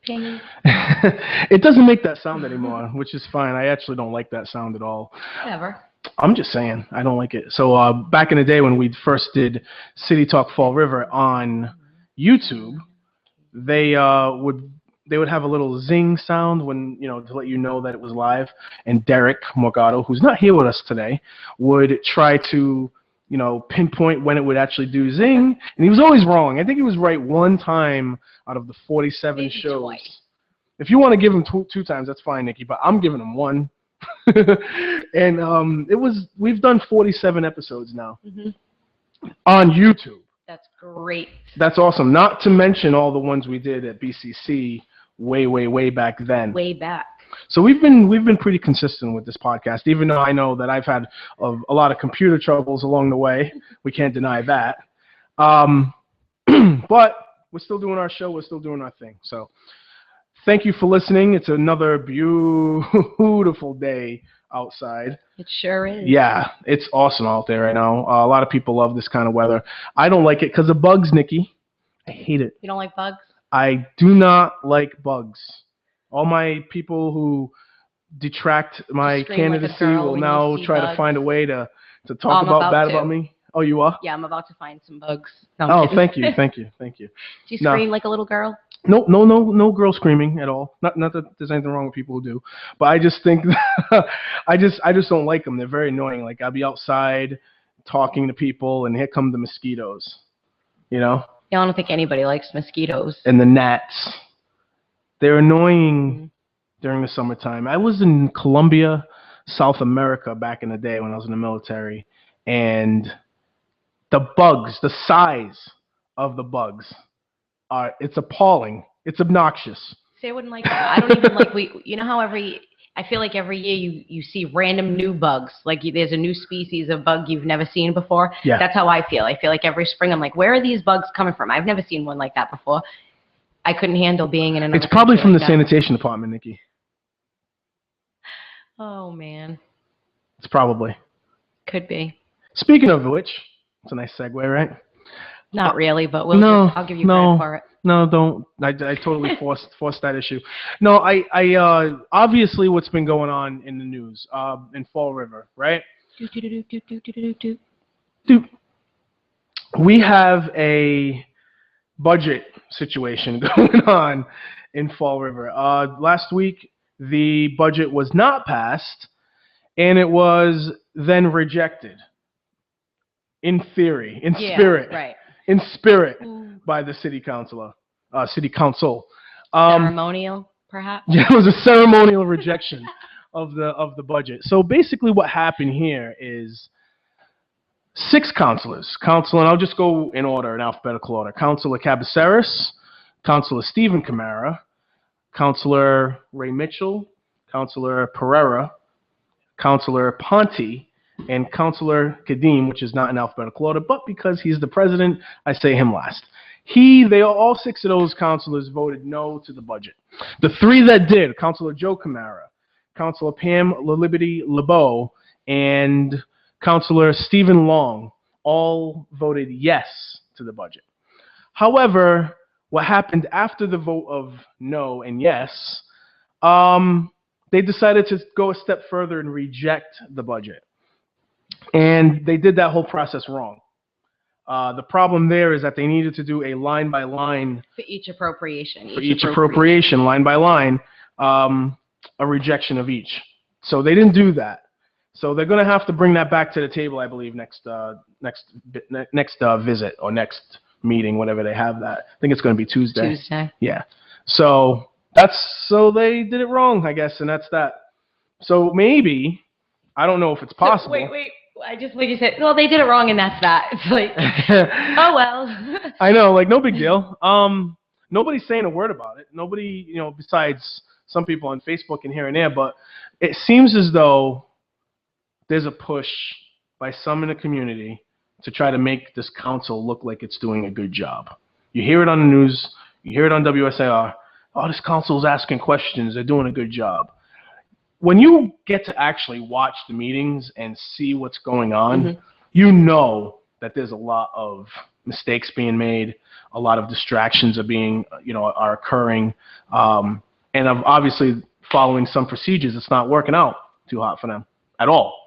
Ping. It doesn't make that sound anymore, which is fine. I actually don't like that sound at all. Whatever. I'm just saying, I don't like it. So back in the day when we first did City Talk Fall River on YouTube, they would have a little zing sound when, to let you know that it was live. And Derek Morgado, who's not here with us today, would try to, pinpoint when it would actually do zing. And he was always wrong. I think he was right one time out of the 47 Maybe shows. Twice. If you want to give him two times, that's fine, Nikki, but I'm giving him one. And we've done 47 episodes now on YouTube. That's great. That's awesome. Not to mention all the ones we did at BCC way back then. Way back. So we've been pretty consistent with this podcast, even though I know that I've had a lot of computer troubles along the way. We can't deny that. But we're still doing our show. We're still doing our thing. So thank you for listening. It's another beautiful day outside. It sure is. Yeah, it's awesome out there right now. A lot of people love this kind of weather. I don't like it because of bugs, Nikki. I hate it. You don't like bugs? I do not like bugs. All my people who detract my candidacy will now try to find a way to talk about me. Oh, you are? Yeah, I'm about to find some bugs. No, thank you. Do you scream like a little girl? No girl screaming at all. Not that there's anything wrong with people who do, but I just think I just don't like them. They're very annoying. Like I'll be outside talking to people, and here come the mosquitoes. Yeah, I don't think anybody likes mosquitoes. And the gnats. They're annoying during the summertime. I was in Colombia, South America back in the day when I was in the military, and the bugs, the size of the bugs, it's appalling. It's obnoxious. See, I wouldn't like that. I don't even like, how I feel like every year you see random new bugs. Like there's a new species of bug you've never seen before. Yeah. That's how I feel. I feel like every spring I'm like, where are these bugs coming from? I've never seen one like that before. I couldn't handle being in another It's probably from like the sanitation department, Nikki. Oh, man. It's probably. Could be. Speaking of which, it's a nice segue, right? Not really, but I'll give you credit for it. No, don't. I totally forced that issue. No, I obviously what's been going on in the news in Fall River, right? We have a budget situation going on in Fall River. Last week, the budget was not passed, and it was then rejected. In theory, in spirit, right. In spirit, by the city council. Ceremonial, perhaps. Yeah, it was a ceremonial rejection of the budget. So basically, what happened here is 6 councilors. And I'll just go in order, in alphabetical order. Councilor Cabaceres, Councilor Stephen Camara, Councilor Ray Mitchell, Councilor Pereira, Councilor Ponte, and Councilor Kadim, which is not in alphabetical order, but because he's the president, I say him last. All 6 of those councilors voted no to the budget. The 3 that did, Councilor Joe Camara, Councilor Pam LaLiberty LeBeau, and Councilor Stephen Long, all voted yes to the budget. However, what happened after the vote of no and yes, they decided to go a step further and reject the budget. And they did that whole process wrong. The problem there is that they needed to do a line by line. For each appropriation. Line by line, a rejection of each. So they didn't do that. So they're going to have to bring that back to the table, I believe, next visit or next meeting, whenever they have that. I think it's going to be Tuesday. Yeah. So they did it wrong, I guess, and that's that. So maybe, I don't know if it's possible. Wait. I just what you said. Well, they did it wrong, and that's that. It's like, oh well. I know, like no big deal. Nobody's saying a word about it. Nobody, besides some people on Facebook and here and there. But it seems as though there's a push by some in the community to try to make this council look like it's doing a good job. You hear it on the news. You hear it on WSIR. Oh, this council is asking questions. They're doing a good job. When you get to actually watch the meetings and see what's going on, you know that there's a lot of mistakes being made, a lot of distractions are occurring, and of obviously following some procedures. It's not working out too hot for them at all.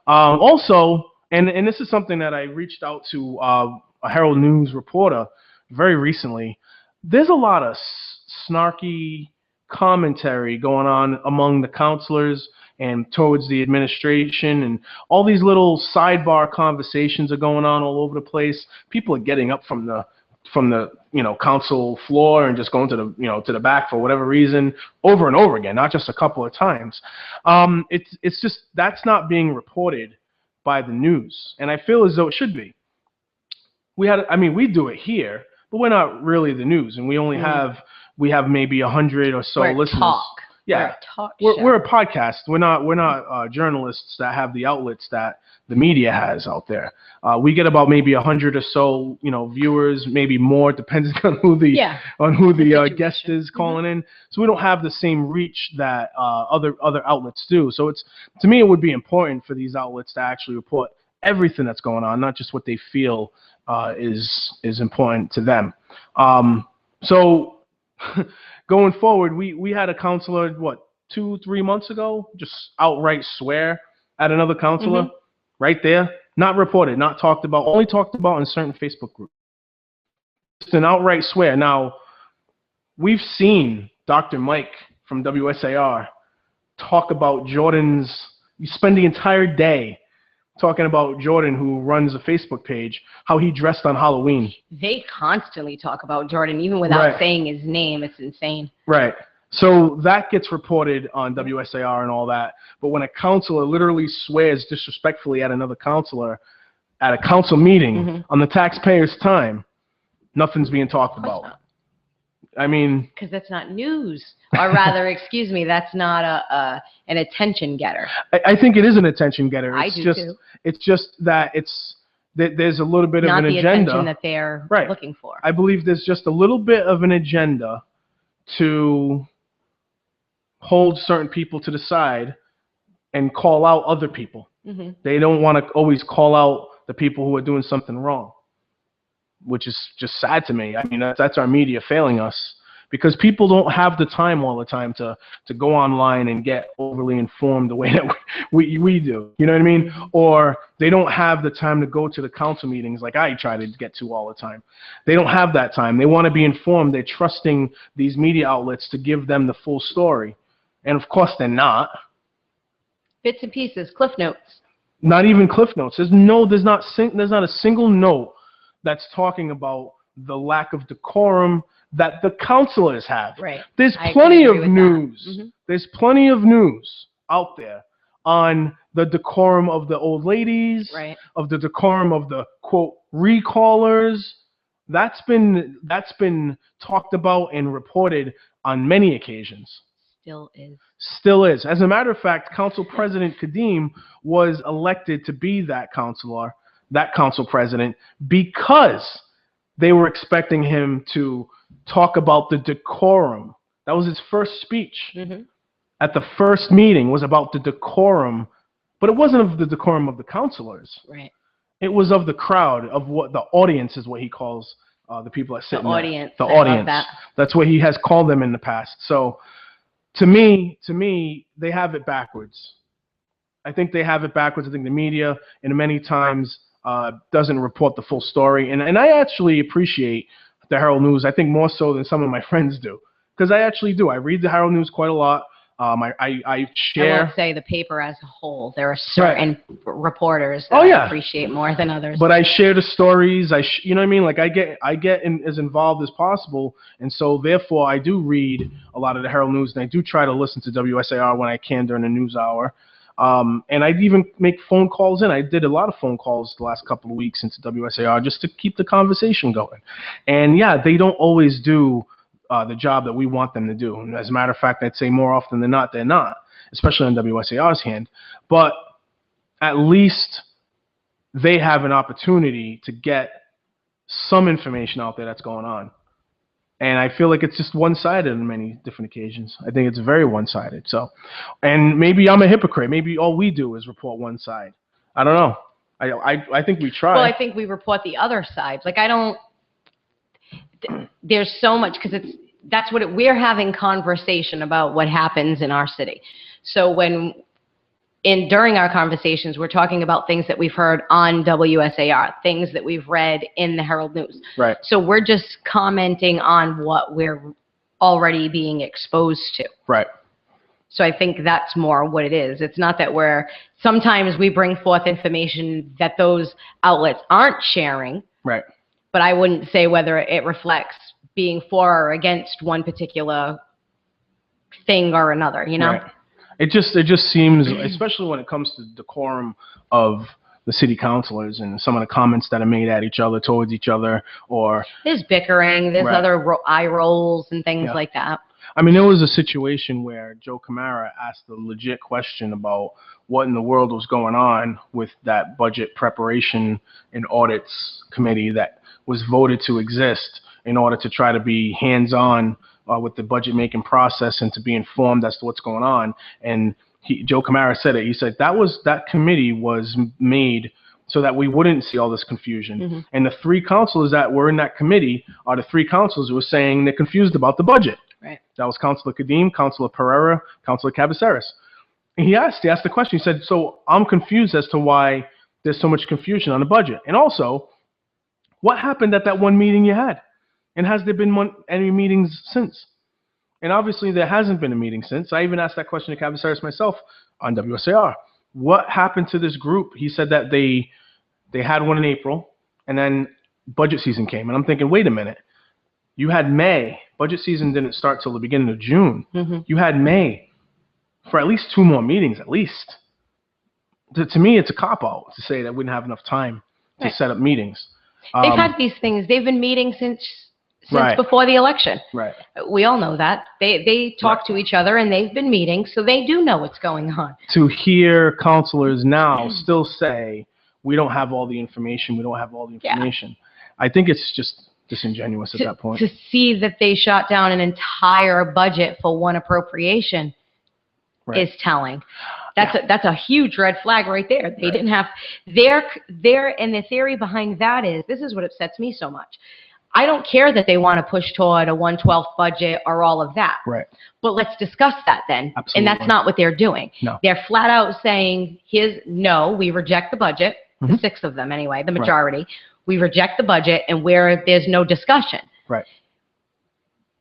Also, and this is something that I reached out to a Herald News reporter very recently. There's a lot of snarky commentary going on among the counselors and towards the administration, and all these little sidebar conversations are going on all over the place. People are getting up from the council floor and just going to the back for whatever reason over and over again, not just a couple of times. It's just that's not being reported by the news, and I feel as though it should be. We do it here, but we're not really the news, and we only have maybe 100 or so listeners. Talk. Yeah, we're a podcast. We're not journalists that have the outlets that the media has out there. We get about maybe 100 or so, viewers, maybe more, depending on who the guest is calling in. So we don't have the same reach that other outlets do. So to me, it would be important for these outlets to actually report everything that's going on, not just what they feel is important to them. So going forward, we had a counselor, 2-3 months ago, just outright swear at another counselor right there. Not reported, not talked about, only talked about in certain Facebook groups. Just an outright swear. Now, we've seen Dr. Mike from WSAR talk about you spend the entire day talking about Jordan, who runs a Facebook page, how he dressed on Halloween. They constantly talk about Jordan, even without saying his name. It's insane. Right. So that gets reported on WSAR and all that. But when a counselor literally swears disrespectfully at another counselor at a council meeting on the taxpayer's time, nothing's being talked about. Not. I mean, because that's not news, or rather, excuse me, that's not an attention getter. I think it is an attention getter. I do too. It's just that there's a little bit of an agenda. Not the attention that they're looking for. I believe there's just a little bit of an agenda to hold certain people to the side and call out other people. They don't want to always call out the people who are doing something wrong, which is just sad to me. I mean, that's our media failing us, because people don't have the time all the time to go online and get overly informed the way that we do. You know what I mean? Or they don't have the time to go to the council meetings like I try to get to all the time. They don't have that time. They want to be informed. They're trusting these media outlets to give them the full story. And of course they're not. Bits and pieces, cliff notes. Not even cliff notes. There's not a single note that's talking about the lack of decorum that the counselors have. Right. There's plenty of news. There's plenty of news out there on the decorum of the old ladies, of the decorum of the quote recallers. That's been talked about and reported on many occasions. Still is. As a matter of fact, Council President Kadim was elected to be that council president, because they were expecting him to talk about the decorum. That was his first speech at the first meeting, was about the decorum, but it wasn't of the decorum of the counselors. Right. It was of the crowd, of what the audience is, what he calls the people that sit in audience. The audience. That's what he has called them in the past. So to me, they have it backwards. I think they have it backwards. I think the media, and many times, doesn't report the full story. And I actually appreciate the Herald News, I think more so than some of my friends do. Because I actually do. I read the Herald News quite a lot. I share. I won't say the paper as a whole. There are certain reporters that I appreciate more than others. But I share the stories. You know what I mean? Like I get as involved as possible, and so therefore I do read a lot of the Herald News, and I do try to listen to WSAR when I can during the news hour. And I even make phone calls in. I did a lot of phone calls the last couple of weeks into WSAR just to keep the conversation going. And yeah, they don't always do the job that we want them to do. And as a matter of fact, I'd say more often than not, they're not, especially on WSAR's hand. But at least they have an opportunity to get some information out there that's going on. And I feel like it's just one-sided on many different occasions. I think it's very one-sided. So, and maybe I'm a hypocrite. Maybe all we do is report one side. I don't know. I think we try. Well, I think we report the other side. Like, there's so much, because we're having conversation about what happens in our city. So during our conversations, we're talking about things that we've heard on WSAR, things that we've read in the Herald News. Right. So we're just commenting on what we're already being exposed to. Right. So I think that's more what it is. It's not that sometimes we bring forth information that those outlets aren't sharing. Right. But I wouldn't say whether it reflects being for or against one particular thing or another, you know? Right. It just seems, especially when it comes to decorum of the city councilors and some of the comments that are made at each other, towards each other, or... There's bickering, there's Right. other eye rolls and things Yeah. like that. I mean, there was a situation where Joe Camara asked a legit question about what in the world was going on with that budget preparation and audits committee that was voted to exist in order to try to be hands-on with the budget-making process and to be informed as to what's going on. And Joe Camara said it. He said that committee was made so that we wouldn't see all this confusion. Mm-hmm. And the three councilors that were in that committee are the three councilors who were saying they're confused about the budget. Right. That was Councilor Kadim, Councilor Pereira, Councilor Cabaceres. And he asked the question. He said, so I'm confused as to why there's so much confusion on the budget. And also, what happened at that one meeting you had? And has there been any meetings since? And obviously, there hasn't been a meeting since. I even asked that question to Cabaceres myself on WSAR. What happened to this group? He said that they had one in April, and then budget season came. And I'm thinking, wait a minute. You had May. Budget season didn't start till the beginning of June. Mm-hmm. You had May for at least 2 more meetings, at least. To me, it's a cop-out to say that we didn't have enough time to set up meetings. They've had these things. They've been meeting since Right. before the election. Right. We all know that. They talk to each other, and they've been meeting, so they do know what's going on. To hear counselors now still say, we don't have all the information, I think it's just disingenuous at that point. To see that they shot down an entire budget for one appropriation Right. is telling. That's a huge red flag right there. They didn't have and the theory behind that is, this is what upsets me so much. I don't care that they want to push toward a 1/12 budget or all of that. Right. But let's discuss that then. Absolutely. And that's not what they're doing. No. They're flat out saying, no, we reject the budget. Mhm. The 6 of them anyway, the majority. We reject the budget, and where there's no discussion. Right.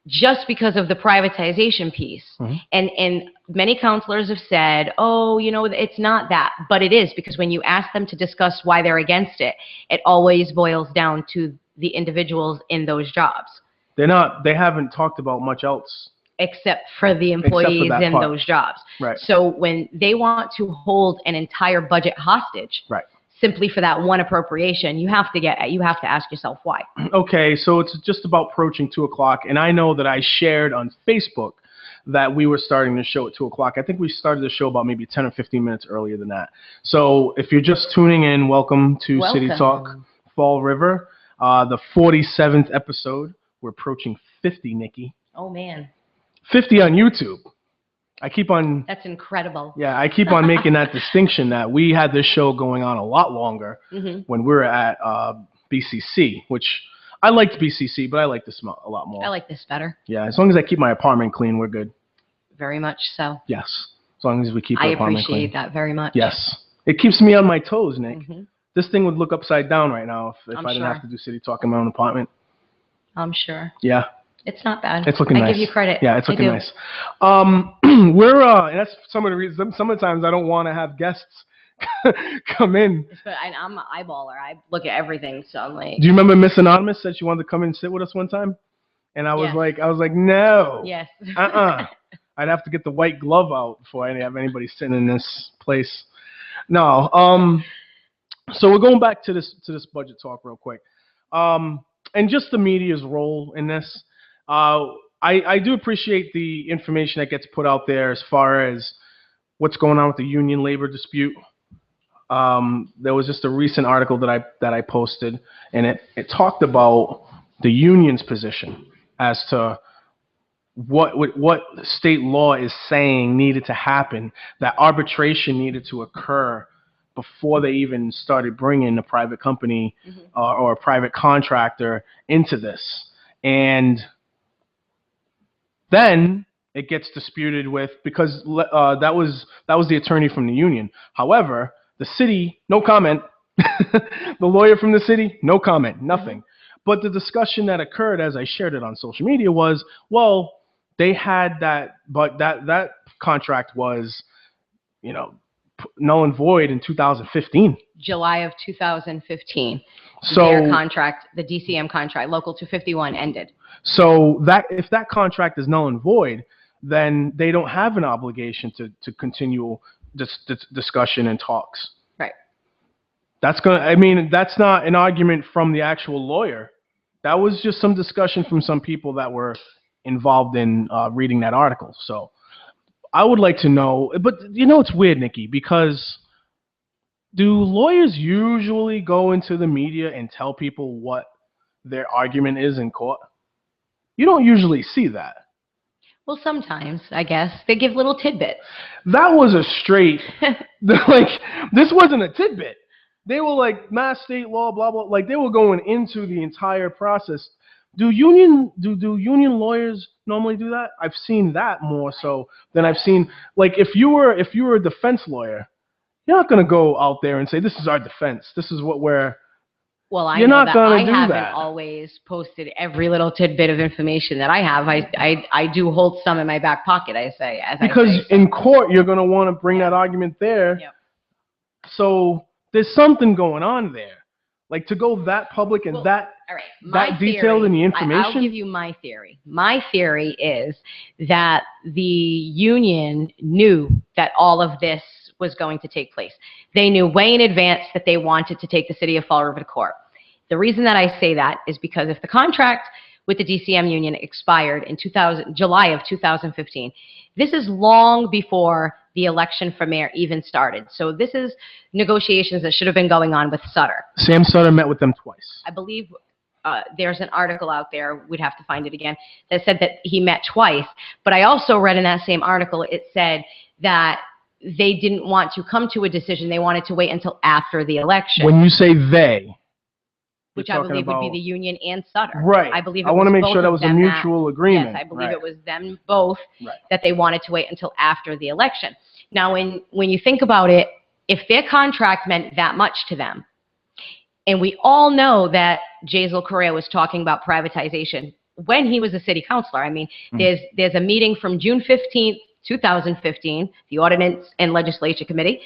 Just because of the privatization piece. Mhm. And many counselors have said, oh, it's not that. But it is, because when you ask them to discuss why they're against it, it always boils down to the individuals in those jobs. They haven't talked about much else. Except for the employees that in part. those jobs. Right. So when they want to hold an entire budget hostage, Right. simply for that one appropriation, you have to ask yourself why. Okay, so it's just about approaching 2 o'clock, and I know that I shared on Facebook that we were starting the show at 2 o'clock. I think we started the show about maybe 10 or 15 minutes earlier than that. So if you're just tuning in, welcome to City Talk Fall River, the 47th episode. We're approaching 50, Nikki. Oh, man. 50 on YouTube. I keep on making that distinction that we had this show going on a lot longer when we were at BCC, which I liked BCC, but I like this a lot more. I like this better. Yeah, as long as I keep my apartment clean, we're good. Very much so. Yes, as long as we keep our apartment clean. I appreciate that very much. Yes. It keeps me on my toes, Nick. Mm-hmm. This thing would look upside down right now if I didn't have to do City Talk in my own apartment. I'm sure. Yeah. It's not bad. It's looking nice. I give you credit. Yeah, it's looking nice. And that's some of the reasons. Some of the times I don't want to have guests come in. I'm an eyeballer. I look at everything. So I'm like. Do you remember Miss Anonymous said she wanted to come in and sit with us one time? And I was like, no. Yes. I'd have to get the white glove out before I have anybody sitting in this place. No. So we're going back to this budget talk real quick. And just the media's role in this. I do appreciate the information that gets put out there as far as what's going on with the union labor dispute. There was just a recent article that I posted, and it talked about the union's position as to what state law is saying needed to happen, that arbitration needed to occur before they even started bringing a private company or a private contractor into this. And then it gets disputed with, because that was the attorney from the union. However, the city, no comment. The lawyer from the city, no comment, nothing. But the discussion that occurred as I shared it on social media was, well, they had that, but that contract was, null and void in 2015. July of 2015. So their contract, the DCM contract, Local 251, ended. So that if that contract is null and void, then they don't have an obligation to continue this discussion and talks. Right. That's not an argument from the actual lawyer. That was just some discussion from some people that were involved in reading that article. So I would like to know, but it's weird, Nikki, because do lawyers usually go into the media and tell people what their argument is in court? You don't usually see that. Well, sometimes, I guess. They give little tidbits. That was a straight, this wasn't a tidbit. They were like, mass state law, blah, blah. Like, they were going into the entire process. Do union lawyers normally do that? I've seen that more so than I've seen, like, if you were a defense lawyer, you're not going to go out there and say, this is our defense. This is what we're... Well, I You're know not that gonna I do haven't that. always posted every little tidbit of information that I have. I do hold some in my back pocket, Because in court, you're going to want to bring that argument there. Yep. So there's something going on there. Like, to go that public and Well, that all right. that detailed in the information? I'll give you my theory. My theory is that the union knew that all of this was going to take place. They knew way in advance that they wanted to take the city of Fall River to court. The reason that I say that is because if the contract with the DCM union expired in July of 2015, this is long before the election for mayor even started. So this is negotiations that should have been going on with Sutter. Sam Sutter met with them twice. I believe there's an article out there, we'd have to find it again, that said that he met twice. But I also read in that same article, it said that they didn't want to come to a decision. They wanted to wait until after the election. When you say they, which I believe would be the union and Sutter. Right. I believe I want to make sure that both was of a them mutual agreement. Yes, I believe Right. it was them both Right. that they wanted to wait until after the election. Now, when you think about it, if their contract meant that much to them, and we all know that Jazel Correa was talking about privatization when he was a city councilor. I mean, there's a meeting from June 15th, 2015, the Ordinance and Legislature Committee,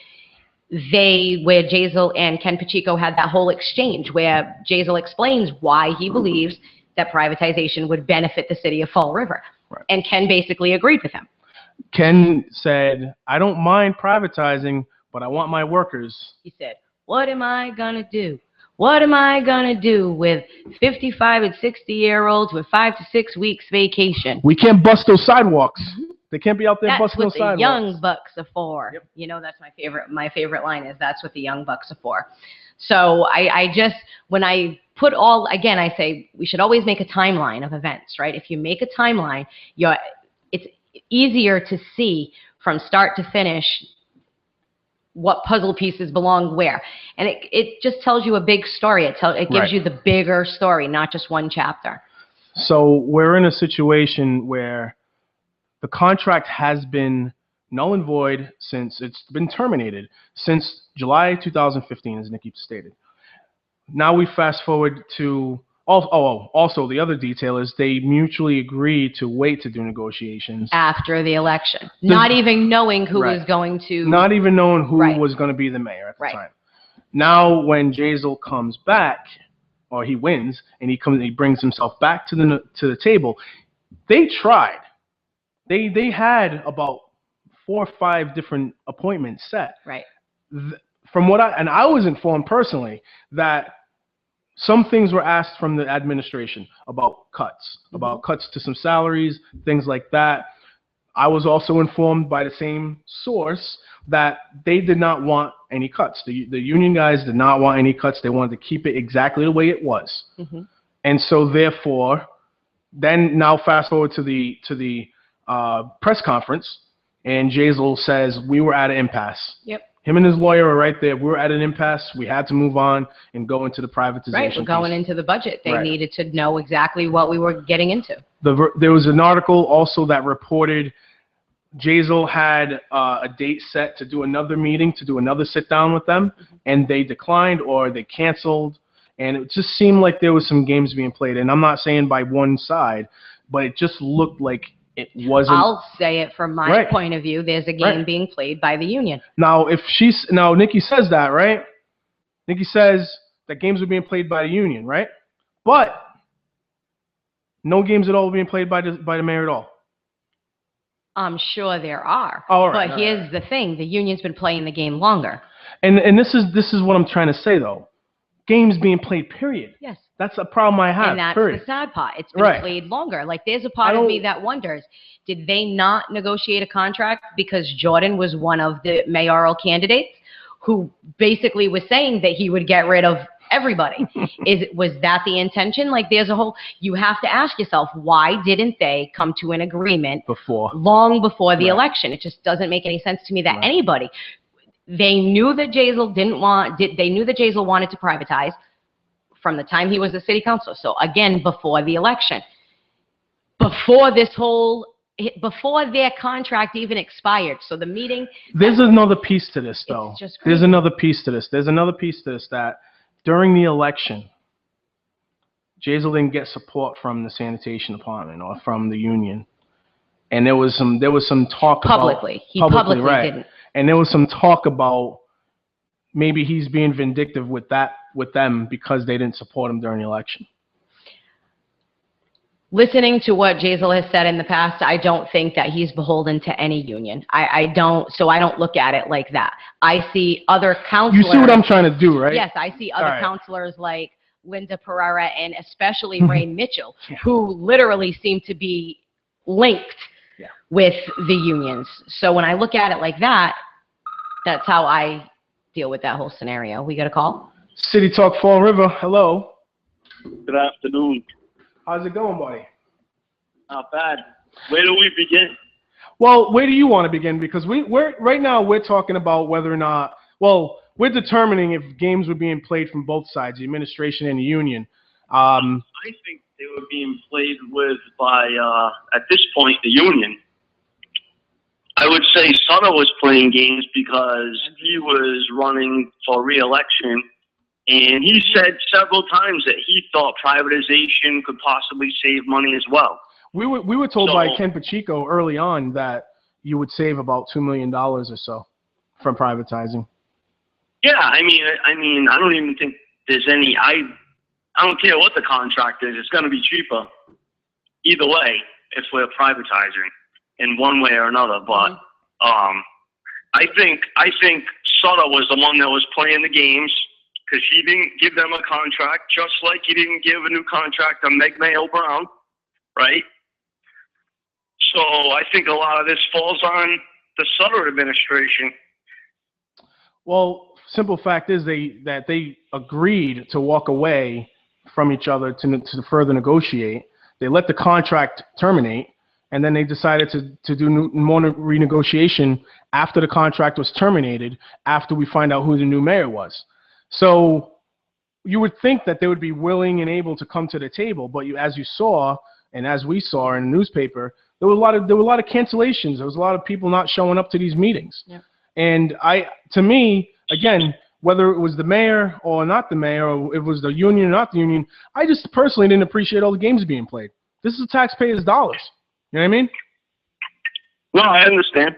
where Jazel and Ken Pacheco had that whole exchange where Jazel explains why he believes that privatization would benefit the city of Fall River. Right. And Ken basically agreed with him. Ken said, I don't mind privatizing, but I want my workers. He said, what am I going to do? What am I going to do with 55 and 60-year-olds with 5 to 6 weeks vacation? We can't bust those sidewalks. They can't be out there That's busting what those the sidewalks. young bucks are for. Yep. That's my favorite. My favorite line is, that's what the young bucks are for. So I just, when I put again, I say we should always make a timeline of events, right? If you make a timeline, it's easier to see from start to finish what puzzle pieces belong where. And it just tells you a big story. It gives Right. you the bigger story, not just one chapter. So we're in a situation where the contract has been null and void since it's been terminated since July 2015, as Nikki stated. Now we fast forward to, also the other detail is they mutually agreed to wait to do negotiations. After the election, not even knowing who Right. was going to. Not even knowing who Right. was going to be the mayor at the Right. time. Now when Jazel comes back, or he wins, and he brings himself back to the table, they tried. They had about 4 or 5 different appointments set. Right. From what I was informed personally that some things were asked from the administration about cuts, about cuts to some salaries, things like that. I was also informed by the same source that they did not want any cuts. The union guys did not want any cuts. They wanted to keep it exactly the way it was. And so therefore, then now fast forward to the press conference, and Jazel says we were at an impasse. Yep. Him and his lawyer are right there. We're at an impasse. We had to move on and go into the privatization. Right, we're going piece. into the budget. They Right. needed to know exactly what we were getting into. There was an article also that reported Jazel had a date set to do another meeting, to do another sit down with them, and they declined or they canceled. And it just seemed like there was some games being played. And I'm not saying by one side, but it just looked like it wasn't. I'll say it from my Right. point of view. There's a game Right. being played by the union. Now, Nikki says that, right? Nikki says that games were being played by the union, right? But no games at all were being played by the mayor at all. I'm sure there are. Oh, all right, But all here's the thing. The union's been playing the game longer. And this is what I'm trying to say, though. Games being played, period. Yes. That's a problem I have, And that's period. the sad part. It's been Right. played longer. Like, there's a part of me that wonders, did they not negotiate a contract because Jordan was one of the mayoral candidates who basically was saying that he would get rid of everybody? Was that the intention? Like, you have to ask yourself, why didn't they come to an agreement Before. long before the Right. election? It just doesn't make any sense to me that Right. anybody, they knew that Jazel they knew that Jazel wanted to privatize from the time he was a city councilor. So again, before the election, before their contract even expired. So the meeting, There's another piece to this, though. It's just There's crazy. another piece to this. There's another piece to this that during the election, Jazel didn't get support from the sanitation department or from the union. And there was some talk publicly, he about publicly right. didn't. And there was some talk about maybe he's being vindictive with them because they didn't support him during the election. Listening to what Jazel has said in the past, I don't think that he's beholden to any union. I don't look at it like that. I see other counselors. You see what I'm trying to do, right? Yes, I see other All right. counselors like Linda Pereira and especially Ray Mitchell, who literally seem to be linked Yeah. with the unions. So when I look at it like that, that's how I deal with that whole scenario. We got a call? City Talk Fall River. Hello. Good afternoon. How's it going, buddy? Not bad. Where do we begin? Well, where do you want to begin? Because we're right now we're talking about whether or not, well, we're determining if games were being played from both sides, the administration and the union. I think they were being played with by, at this point, the union. I would say Sutter was playing games because he was running for re-election, and he said several times that he thought privatization could possibly save money as well. We were told by So- Ken Pacheco early on that you would save about $2 million or so from privatizing. Yeah, I mean, I don't even think there's any. I don't care what the contract is. It's going to be cheaper either way if we're privatizing in one way or another. But I think Sutter was the one that was playing the games because he didn't give them a contract, just like he didn't give a new contract to Meg Mayo Brown, right? So I think a lot of this falls on the Sutter administration. Well, simple fact is that they agreed to walk away from each other to further negotiate. They let the contract terminate, and then they decided to do more renegotiation after the contract was terminated, after we find out who the new mayor was. So you would think that they would be willing and able to come to the table, but as you saw, and as we saw in the newspaper, there were a lot of cancellations. There was a lot of people not showing up to these meetings. Yep. And to me, again, whether it was the mayor or not the mayor, or it was the union or not the union, I just personally didn't appreciate all the games being played. This is taxpayers' dollars. You know what I mean? No, I understand.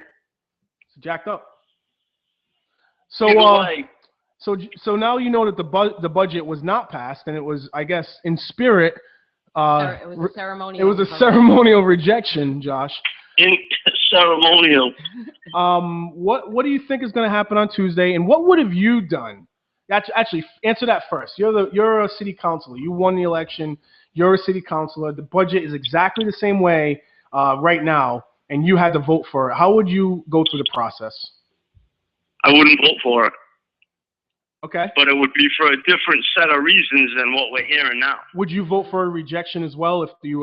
It's jacked up. So, Either way, so now you know that the budget was not passed, and it was, I guess, in spirit. It was a ceremonial. It was a ceremonial rejection, Josh. in ceremonial. What do you think is going to happen on Tuesday, and what would have you done? Actually, answer that first. You're a city councilor. You won the election. You're a city councilor. The budget is exactly the same way right now, and you had to vote for it. How would you go through the process? I wouldn't vote for it, Okay. but it would be for a different set of reasons than what we're hearing now. Would you vote for a rejection as well if you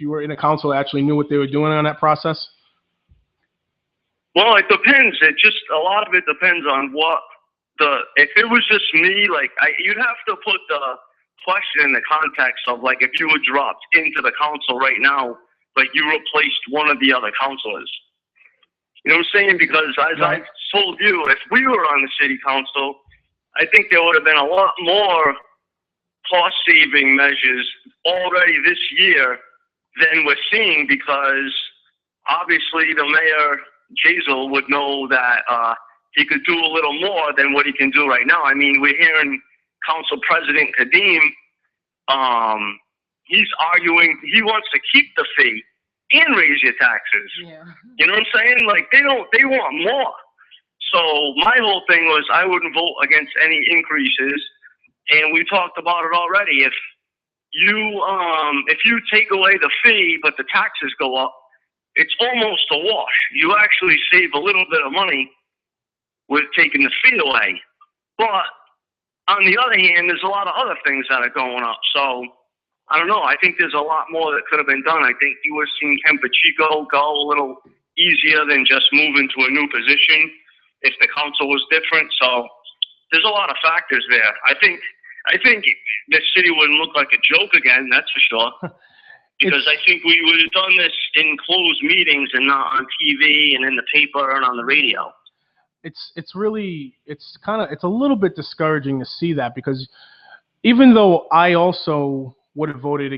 were in a council that actually knew what they were doing on that process? Well, it depends. A lot of it depends on if it was just me, like, you'd have to put the question in the context of, like, if you were dropped into the council right now, like, you replaced one of the other councilors. You know what I'm saying? Because as I told you, if we were on the city council, I think there would have been a lot more cost-saving measures already this year than we're seeing, because obviously the mayor, Jazel, would know that he could do a little more than what he can do right now. I mean, we're hearing Council President Kadim, he's arguing he wants to keep the fee and raise your taxes. Yeah. You know what I'm saying? Like, they want more. So my whole thing was I wouldn't vote against any increases, and we talked about it already. If you take away the fee but the taxes go up, it's almost a wash. You actually save a little bit of money with taking the fee away. But on the other hand, there's a lot of other things that are going up. So I don't know. I think there's a lot more that could have been done. I think you would have seen Campochico go a little easier than just moving to a new position if the council was different. So there's a lot of factors there. I think the city wouldn't look like a joke again, that's for sure. Because I think we would have done this in closed meetings and not on TV and in the paper and on the radio. It's a little bit discouraging to see that, because even though I also would have voted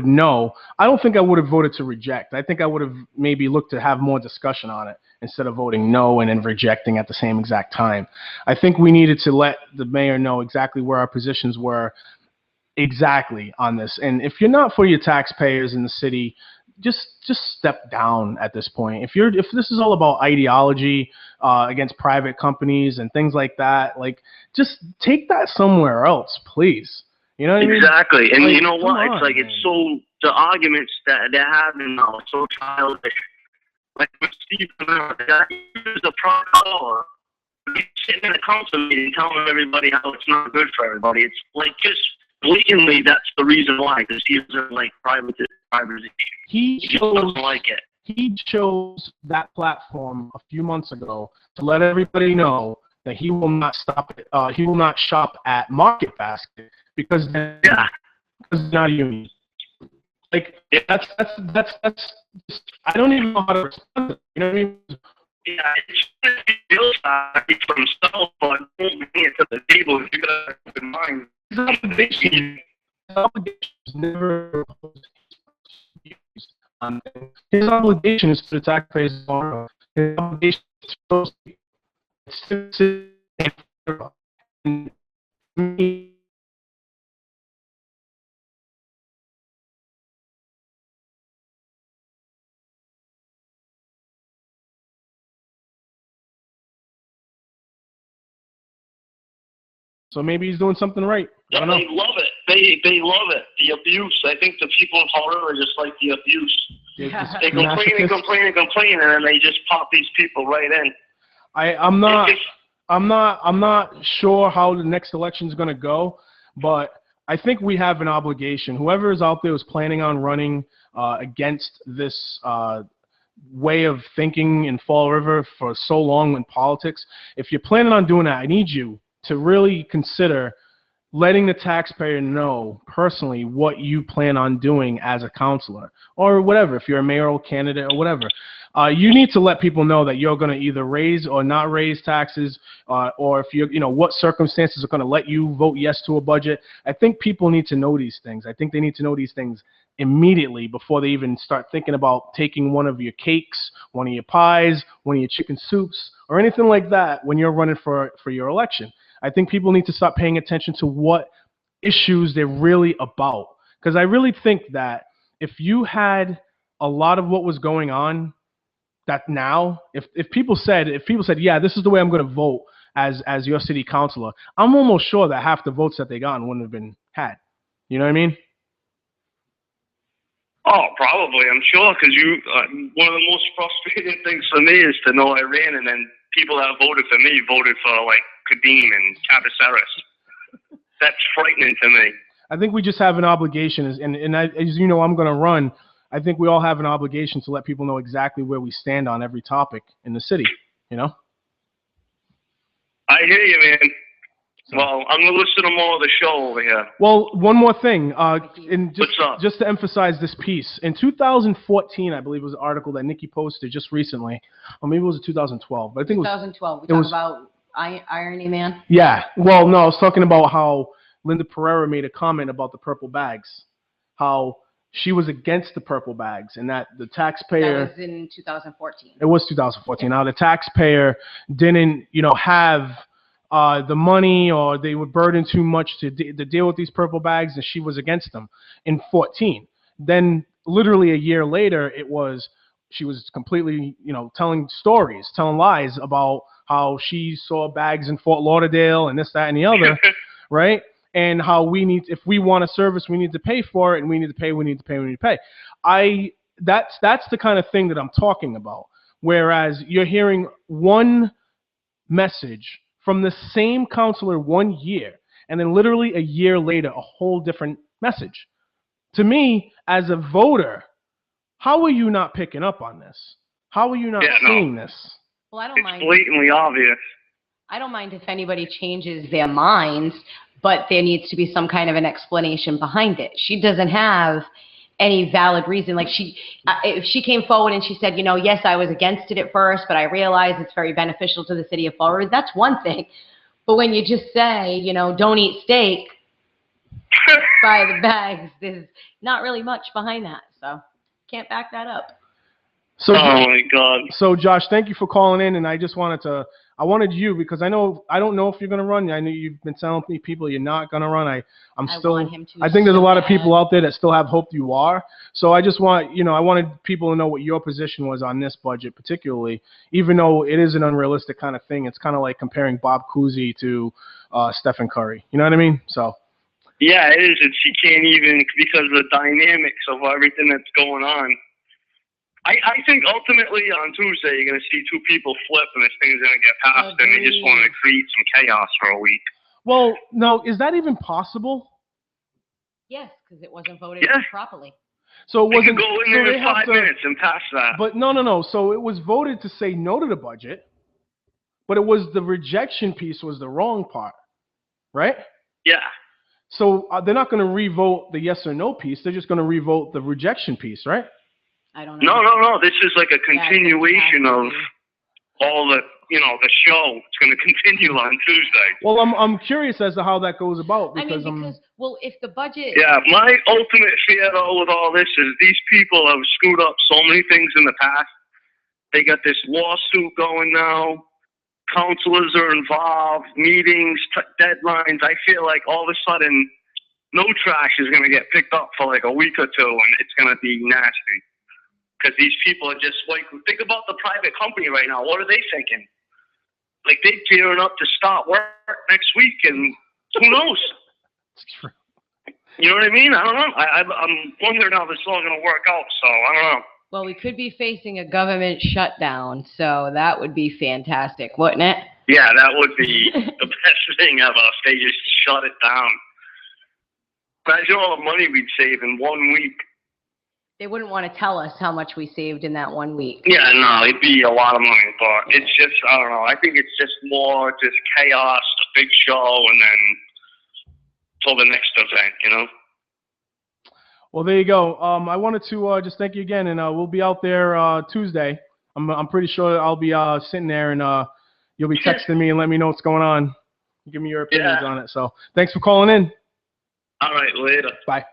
no, I don't think I would have voted to reject. I think I would have maybe looked to have more discussion on it instead of voting no and then rejecting at the same exact time. I think we needed to let the mayor know exactly where our positions were exactly on this. And if you're not for your taxpayers in the city, just step down at this point. If this is all about ideology against private companies and things like that, like, just take that somewhere else, please. You know what I mean? Exactly. And like, you know what? On, the arguments that they're having now are so childish. Like with Steve, he was a pro. He's sitting in a council meeting telling everybody how it's not good for everybody. It's like, just blatantly, that's the reason why, because he doesn't like privatization. He just doesn't like it. He chose that platform a few months ago to let everybody know that he will not shop at Market Basket because it's not a union. Like, that's I don't even know how to respond to it. You know what I mean? Yeah, it's from himself, but don't bring it to the table. You gotta keep in mind. His obligation is never his obligation is to the taxpayers. His obligation is supposed to be so maybe he's doing something right. I don't know. They love it. They love it. The abuse. I think the people in Colorado just like the abuse. Yeah. They complain, and then they just pop these people right in. I'm not sure how the next election is going to go, but I think we have an obligation. Whoever is out there who's planning on running against this way of thinking in Fall River for so long in politics, if you're planning on doing that, I need you to really consider letting the taxpayer know personally what you plan on doing as a councilor or whatever, if you're a mayoral candidate or whatever. You need to let people know that you're going to either raise or not raise taxes, or if what circumstances are going to let you vote yes to a budget. I think people need to know these things. I think they need to know these things immediately before they even start thinking about taking one of your cakes, one of your pies, one of your chicken soups, or anything like that when you're running for your election. I think people need to start paying attention to what issues they're really about. Because I really think that if you had a lot of what was going on, that now, if people said, yeah, this is the way I'm going to vote as your city councilor, I'm almost sure that half the votes that they got wouldn't have been had. You know what I mean? Oh, probably. I'm sure, because one of the most frustrating things for me is to know I ran, and then people that voted for me voted for, like, Kadim and Cabaceres. That's frightening to me. I think we just have an obligation, and as you know, I'm going to run I think we all have an obligation to let people know exactly where we stand on every topic in the city, you know? I hear you, man. So- Well, I'm gonna listen to more of the show over here. Well, one more thing, and What's up? just to emphasize this piece, in 2014, I believe it was an article that Nikki posted just recently, or maybe it was 2012, but I think it was, 2012, we it talk was- about Irony Man. yeah, well, no, I was talking about how Linda Pereira made a comment about the purple bags, how she was against the purple bags, and that the taxpayer, That was in 2014. it was 2014, now the taxpayer didn't, have the money, or they were burdened too much to deal with these purple bags, and she was against them in 14. Then literally a year later, she was completely, telling stories, telling lies about how she saw bags in Fort Lauderdale and this, that, and the other, right? And how if we want a service, we need to pay for it, and we need to pay. That's the kind of thing that I'm talking about. Whereas you're hearing one message from the same counselor 1 year, and then literally a year later, a whole different message. To me, as a voter, how are you not picking up on this? How are you not seeing this? Well, I don't It's mind. blatantly obvious. I don't mind if anybody changes their minds, but there needs to be some kind of an explanation behind it. She doesn't have any valid reason. Like if she came forward and she said, yes, I was against it at first, but I realize it's very beneficial to the city of Fall River, that's one thing. But when you just say, don't eat steak, buy the bags, there's not really much behind that. So can't back that up. So, Oh my God. So Josh, thank you for calling in, and I just I wanted you, because I don't know if you're going to run. I know you've been telling me people you're not going to run. I want him to I think there's a so lot of bad. people out there that still have hope you are. So I just want, I wanted people to know what your position was on this budget, particularly, even though it is an unrealistic kind of thing. It's kind of like comparing Bob Cousy to Stephen Curry. You know what I mean? So. Yeah, it is. She can't even, because of the dynamics of everything that's going on. I think ultimately on Tuesday you're going to see two people flip, and this thing's going to get passed, and they just want to create some chaos for a week. Well, no, is that even possible? Yes, because it wasn't voted properly. So it They wasn't. could go in so there they in have 5 to- minutes and pass that. But no. So it was voted to say no to the budget, but it was the rejection piece was the wrong part, right? Yeah. So they're not going to revote the yes or no piece. They're just going to revote the rejection piece, right? I don't know. No. This is like a continuation of all the, the show. It's going to continue on Tuesday. Well, I'm curious as to how that goes about, because if the budget. Yeah, my ultimate fear though with all this is these people have screwed up so many things in the past. They got this lawsuit going now. Counselors are involved, meetings, deadlines. I feel like all of a sudden, no trash is going to get picked up for like a week or two, and it's going to be nasty. Because these people are just like, think about the private company right now. What are they thinking? Like, they're gearing up to start work next week, and who knows? It's true. You know what I mean? I don't know. I'm wondering how this is all going to work out, so I don't know. Well, we could be facing a government shutdown, so that would be fantastic, wouldn't it? Yeah, that would be the best thing ever if they just shut it down. Imagine all the money we'd save in 1 week. They wouldn't want to tell us how much we saved in that 1 week. Yeah, no, it'd be a lot of money, but it's just, I don't know. I think it's just more just chaos, a big show, and then till the next event, Well, there you go. I wanted to just thank you again, and we'll be out there Tuesday. I'm pretty sure I'll be sitting there, and you'll be texting me and let me know what's going on. Give me your opinions on it. So thanks for calling in. All right, later. Bye.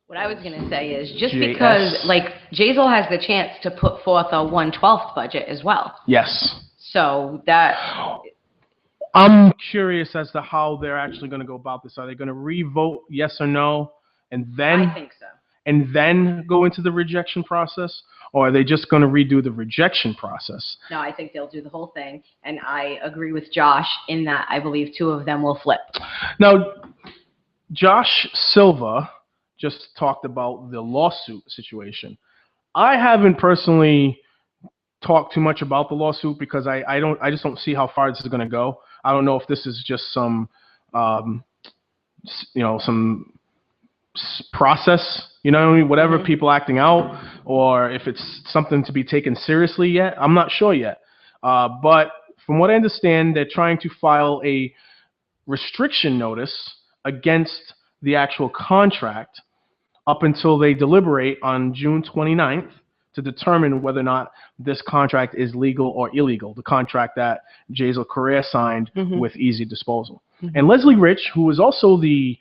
What I was going to say is just JS. because, Jazel has the chance to put forth a 1/12 budget as well. Yes. So that... I'm curious as to how they're actually going to go about this. Are they going to revote yes or no, and then I think so. and then go into the rejection process, or are they just going to redo the rejection process? No, I think they'll do the whole thing, and I agree with Josh in that I believe two of them will flip. Now, Josh Silva just talked about the lawsuit situation. I haven't personally talked too much about the lawsuit because I just don't see how far this is going to go. I don't know if this is just some process, you know, whatever Mhm. people acting out, or if it's something to be taken seriously yet. I'm not sure yet. But from what I understand, they're trying to file a restriction notice against the actual contract up until they deliberate on June 29th to determine whether or not this contract is legal or illegal, the contract that Jazel Correa signed Mhm. with Easy Disposal. Mhm. And Leslie Rich, who was also the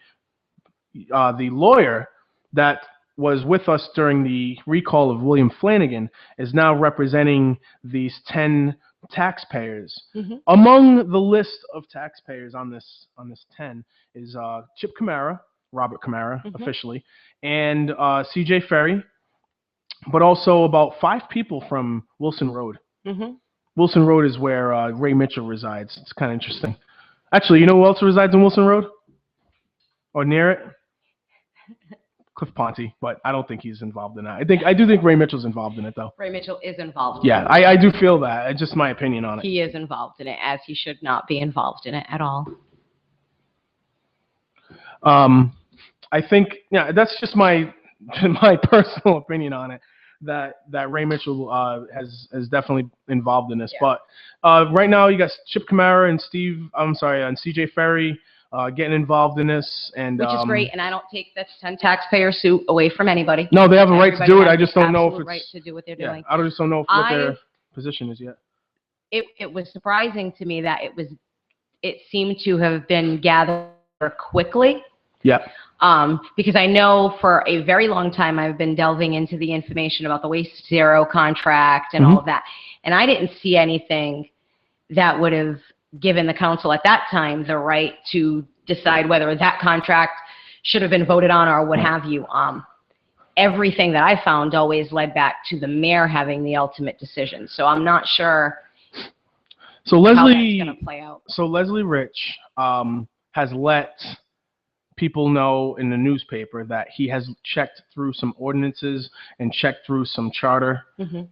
lawyer that was with us during the recall of William Flanagan, is now representing these 10 taxpayers. Mhm. Among the list of taxpayers on this 10 is Chip Kamara, Robert Kamara, Mhm. officially, and C.J. Ferry, but also about 5 people from Wilson Road. Mhm. Wilson Road is where Ray Mitchell resides. It's kind of interesting. Actually, you know who else resides in Wilson Road? Or near it? Cliff Ponte, but I don't think he's involved in that. I do think Ray Mitchell's involved in it, though. Ray Mitchell is involved. Yeah, I do feel that. It's just my opinion on it. He is involved in it, as he should not be involved in it at all. I think, yeah, that's just my personal opinion on it. That Ray Mitchell has definitely involved in this. Yeah. But right now you got Chip Kamara and and C.J. Ferry getting involved in this, and Which is great, and I don't take this 10 taxpayer suit away from anybody. No, they have a right to Everybody do it. has I just don't know if absolute it's right to do what they're yeah. doing. I just don't know what their position is yet. It was surprising to me that it seemed to have been gathered quickly. Yeah. Because I know for a very long time I've been delving into the information about the Waste Zero contract and all of that, and I didn't see anything that would have given the council at that time the right to decide whether that contract should have been voted on or what have you. Everything that I found always led back to the mayor having the ultimate decision. So I'm not sure So how that's Leslie, going to play out. so Leslie Rich has let people know in the newspaper that he has checked through some ordinances and checked through some charter Mhm.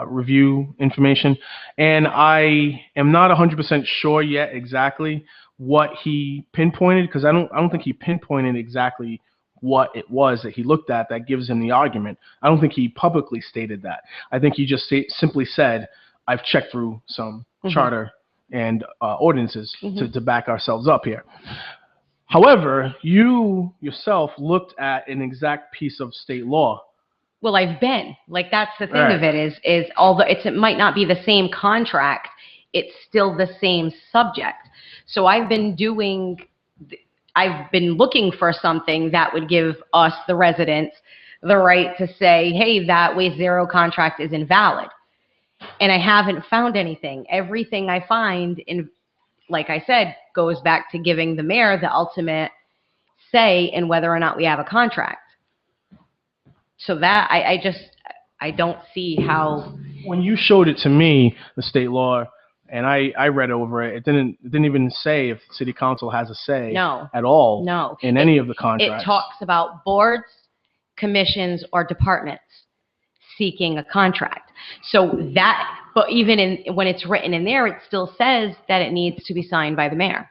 review information, and I am not 100% sure yet exactly what he pinpointed, because I don't think he pinpointed exactly what it was that he looked at that gives him the argument. I don't think he publicly stated that. I think he just simply said, I've checked through some charter and ordinances to back ourselves up here. However, you yourself looked at an exact piece of state law. Well, I've been. Like, that's the thing Right. of it is although it might not be the same contract, it's still the same subject. So I've been looking for something that would give us, the residents, the right to say, hey, that Waste Zero contract is invalid. And I haven't found anything. Everything I find, like I said, goes back to giving the mayor the ultimate say in whether or not we have a contract. So that, I don't see how. When you showed it to me, the state law, and I read over it, it didn't even say if the city council has a say at all in any of the contracts. It talks about boards, commissions, or departments seeking a contract. So that, but even when it's written in there, it still says that it needs to be signed by the mayor.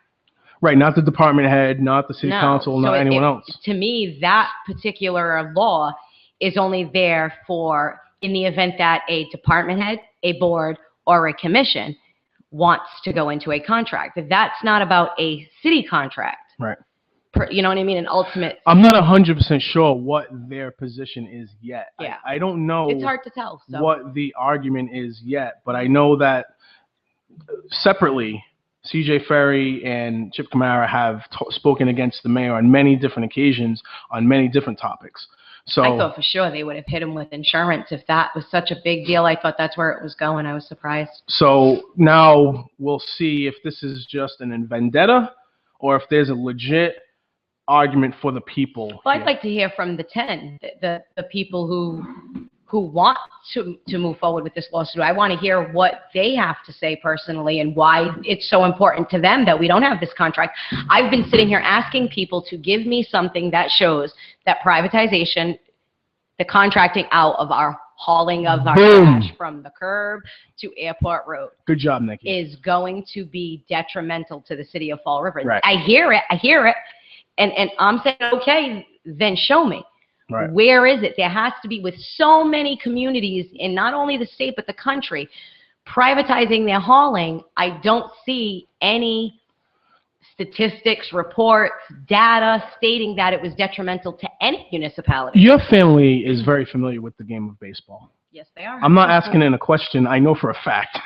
Right, not the department head, not the city council, not anyone else. To me, that particular law is only there for in the event that a department head, a board, or a commission wants to go into a contract. But that's not about a city contract. Right. You know what I mean? An ultimate. I'm not 100% sure what their position is yet. Yeah. I don't know. It's hard to tell. So. What the argument is yet, but I know that separately, C.J. Ferry and Chip Kamara have spoken against the mayor on many different occasions on many different topics. So I thought for sure they would have hit him with insurance if that was such a big deal. I thought that's where it was going. I was surprised. So now we'll see if this is just an vendetta or if there's a legit argument for the people. Well, I'd like to hear from the 10, the people who want to move forward with this lawsuit. I want to hear what they have to say personally and why it's so important to them that we don't have this contract. I've been sitting here asking people to give me something that shows that privatization, the contracting out of our hauling of our trash from the curb to Airport Road. Good job, Nikki. Is going to be detrimental to the city of Fall River. Right. I hear it. And I'm saying, okay, then show me. Right. Where is it? There has to be, with so many communities in not only the state but the country, privatizing their hauling. I don't see any statistics, reports, data stating that it was detrimental to any municipality. Your family is very familiar with the game of baseball. Yes, they are. I'm not asking in a question. I know for a fact.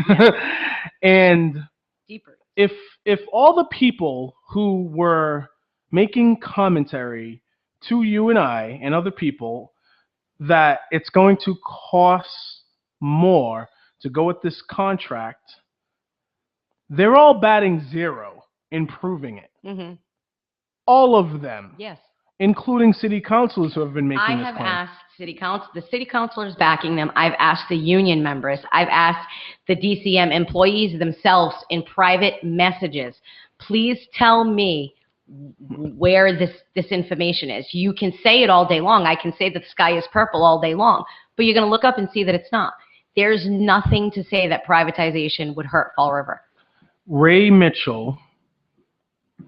And Deeper. if all the people who were making commentary to you and I and other people that it's going to cost more to go with this contract, they're all batting zero in proving it. Mm-hmm. All of them, Yes. including city councilors who have been making I this have claim. asked the city councilors backing them. I've asked the union members. I've asked the DCM employees themselves in private messages. Please tell me where this information is. You can say it all day long. I can say that the sky is purple all day long, but you're going to look up and see that it's not. There's nothing to say that privatization would hurt Fall River. Ray Mitchell,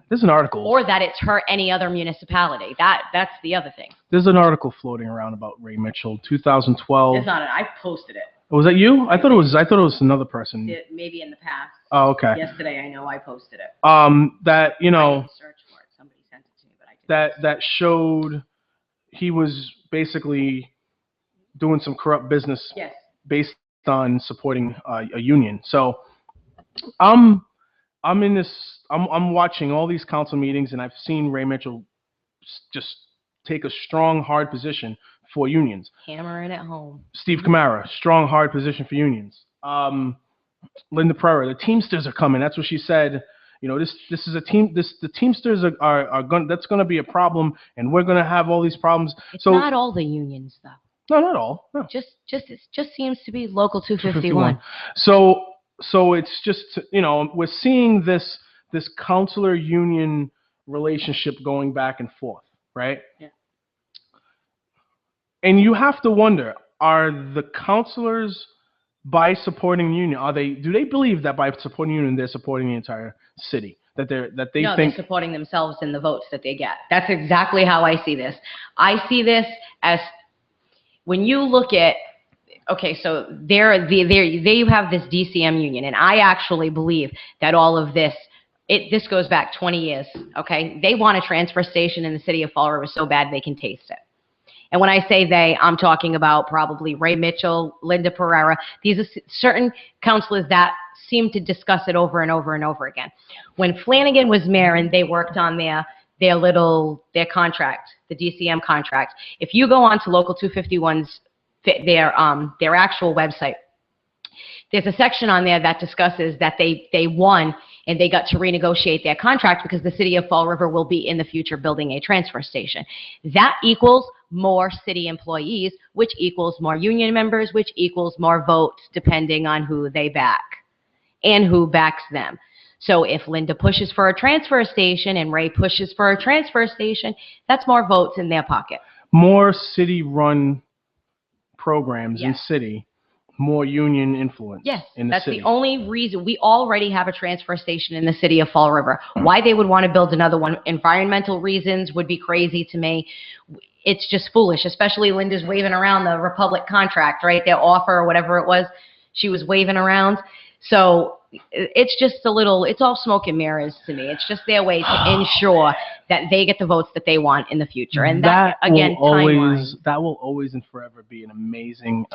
there's an article. Or that it's hurt any other municipality. That's the other thing. There's an article floating around about Ray Mitchell, 2012. It's not it. I posted it. Was that you? I thought it was another person. Maybe in the past. Oh, okay. Yesterday, I know I posted it. That, you I know, didn't search for it. Somebody sent it to me, but I didn't. that showed he was basically doing some corrupt business Yes. based on supporting a union. So I'm watching all these council meetings, and I've seen Ray Mitchell just take a strong, hard position for unions. Hammering it home. Steve Camara, strong, hard position for unions. Linda Pereira, the Teamsters are coming. That's what she said. You know, this is a team. The Teamsters are going. That's going to be a problem, and we're going to have all these problems. It's not all the unions, though. No, not all. No. It just seems to be Local 251. So it's just, you know, we're seeing this counselor union relationship going back and forth, right? Yeah. And you have to wonder, are the counselors, by supporting the union, do they believe that by supporting the union they're supporting the entire city? That they No, think they're supporting themselves in the votes that they get. That's exactly how I see this. I see this as, when you look at, okay, so they have this DCM union, and I actually believe that all of this, this goes back 20 years, okay? They want a transfer station in the city of Fall River so bad they can taste it. And when I say they, I'm talking about probably Ray Mitchell, Linda Pereira. These are certain councilors that seem to discuss it over and over and over again. When Flanagan was mayor and they worked on their contract, the DCM contract, if you go on to Local 251's, their actual website, there's a section on there that discusses that they won and they got to renegotiate their contract because the city of Fall River will be in the future building a transfer station. That equals more city employees, which equals more union members, which equals more votes depending on who they back and who backs them. So if Linda pushes for a transfer station and Ray pushes for a transfer station, that's more votes in their pocket. More city-run programs in Yes. city, more union influence Yes, in the that's city. the only reason. We already have a transfer station in the city of Fall River. Why they would want to build another one, environmental reasons, would be crazy to me. It's just foolish, especially Linda's waving around the Republic contract, right? Their offer or whatever it was, she was waving around. So it's just it's all smoke and mirrors to me. It's just their way to ensure that they get the votes that they want in the future. And that again, that will always and forever be an amazing.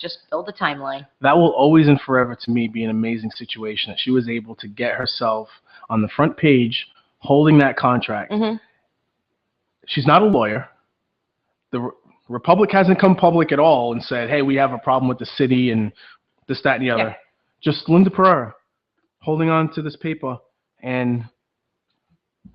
Just build a timeline. That will always and forever to me be an amazing situation that she was able to get herself on the front page holding that contract. Mm-hmm. She's not a lawyer. The Republic hasn't come public at all and said, hey, we have a problem with the city and this, that, and the other. Yeah. Just Linda Pereira holding on to this paper, and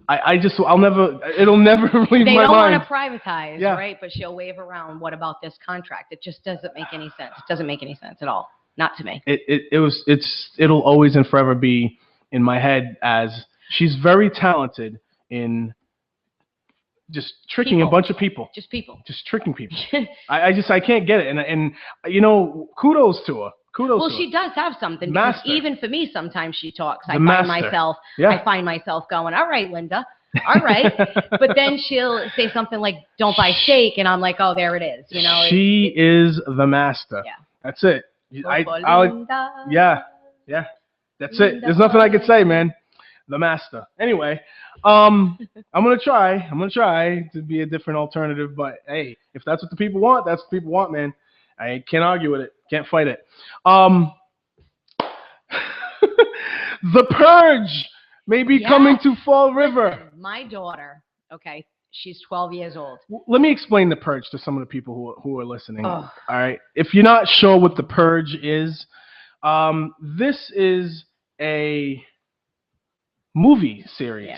it'll never leave They my don't mind. want to privatize, Yeah. right? But she'll wave around, what about this contract? It just doesn't make any sense. It doesn't make any sense at all. Not to me. It'll always and forever be in my head as she's very talented in just tricking a bunch of people. Just people. Just tricking people. I can't get it. And you know, kudos to her. Well, she does have something, because Master. even for me, sometimes she talks. I The find master. myself Yeah. going, all right, Linda, all right. But then she'll say something like, don't buy steak. And I'm like, oh, there it is. You know, She is the master. Yeah. That's it. Yeah. That's it. There's nothing I can say, man. The master. Anyway, I'm gonna try to be a different alternative. But hey, if that's what the people want, that's what people want, man. I can't argue with it. Can't fight it. The Purge may be coming to Fall River. Listen, my daughter, okay, she's 12 years old. Let me explain The Purge to some of the people who are listening. Oh. All right. If you're not sure what The Purge is, this is a movie series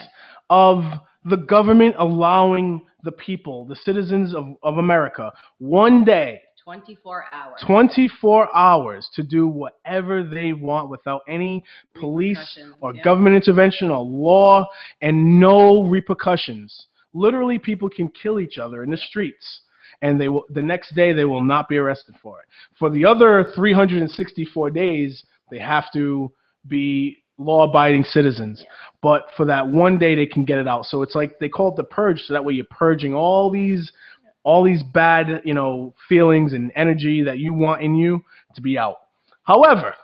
of the government allowing the people, the citizens of America, one day, 24 hours. 24 hours to do whatever they want without any police or Yeah. government intervention or law, and no repercussions. Literally, people can kill each other in the streets, and they will, the next day they will not be arrested for it. For the other 364 days, they have to be law-abiding citizens. But for that one day, they can get it out. So it's like they call it the purge, so that way you're purging all these bad, feelings and energy that you want in you to be out. However,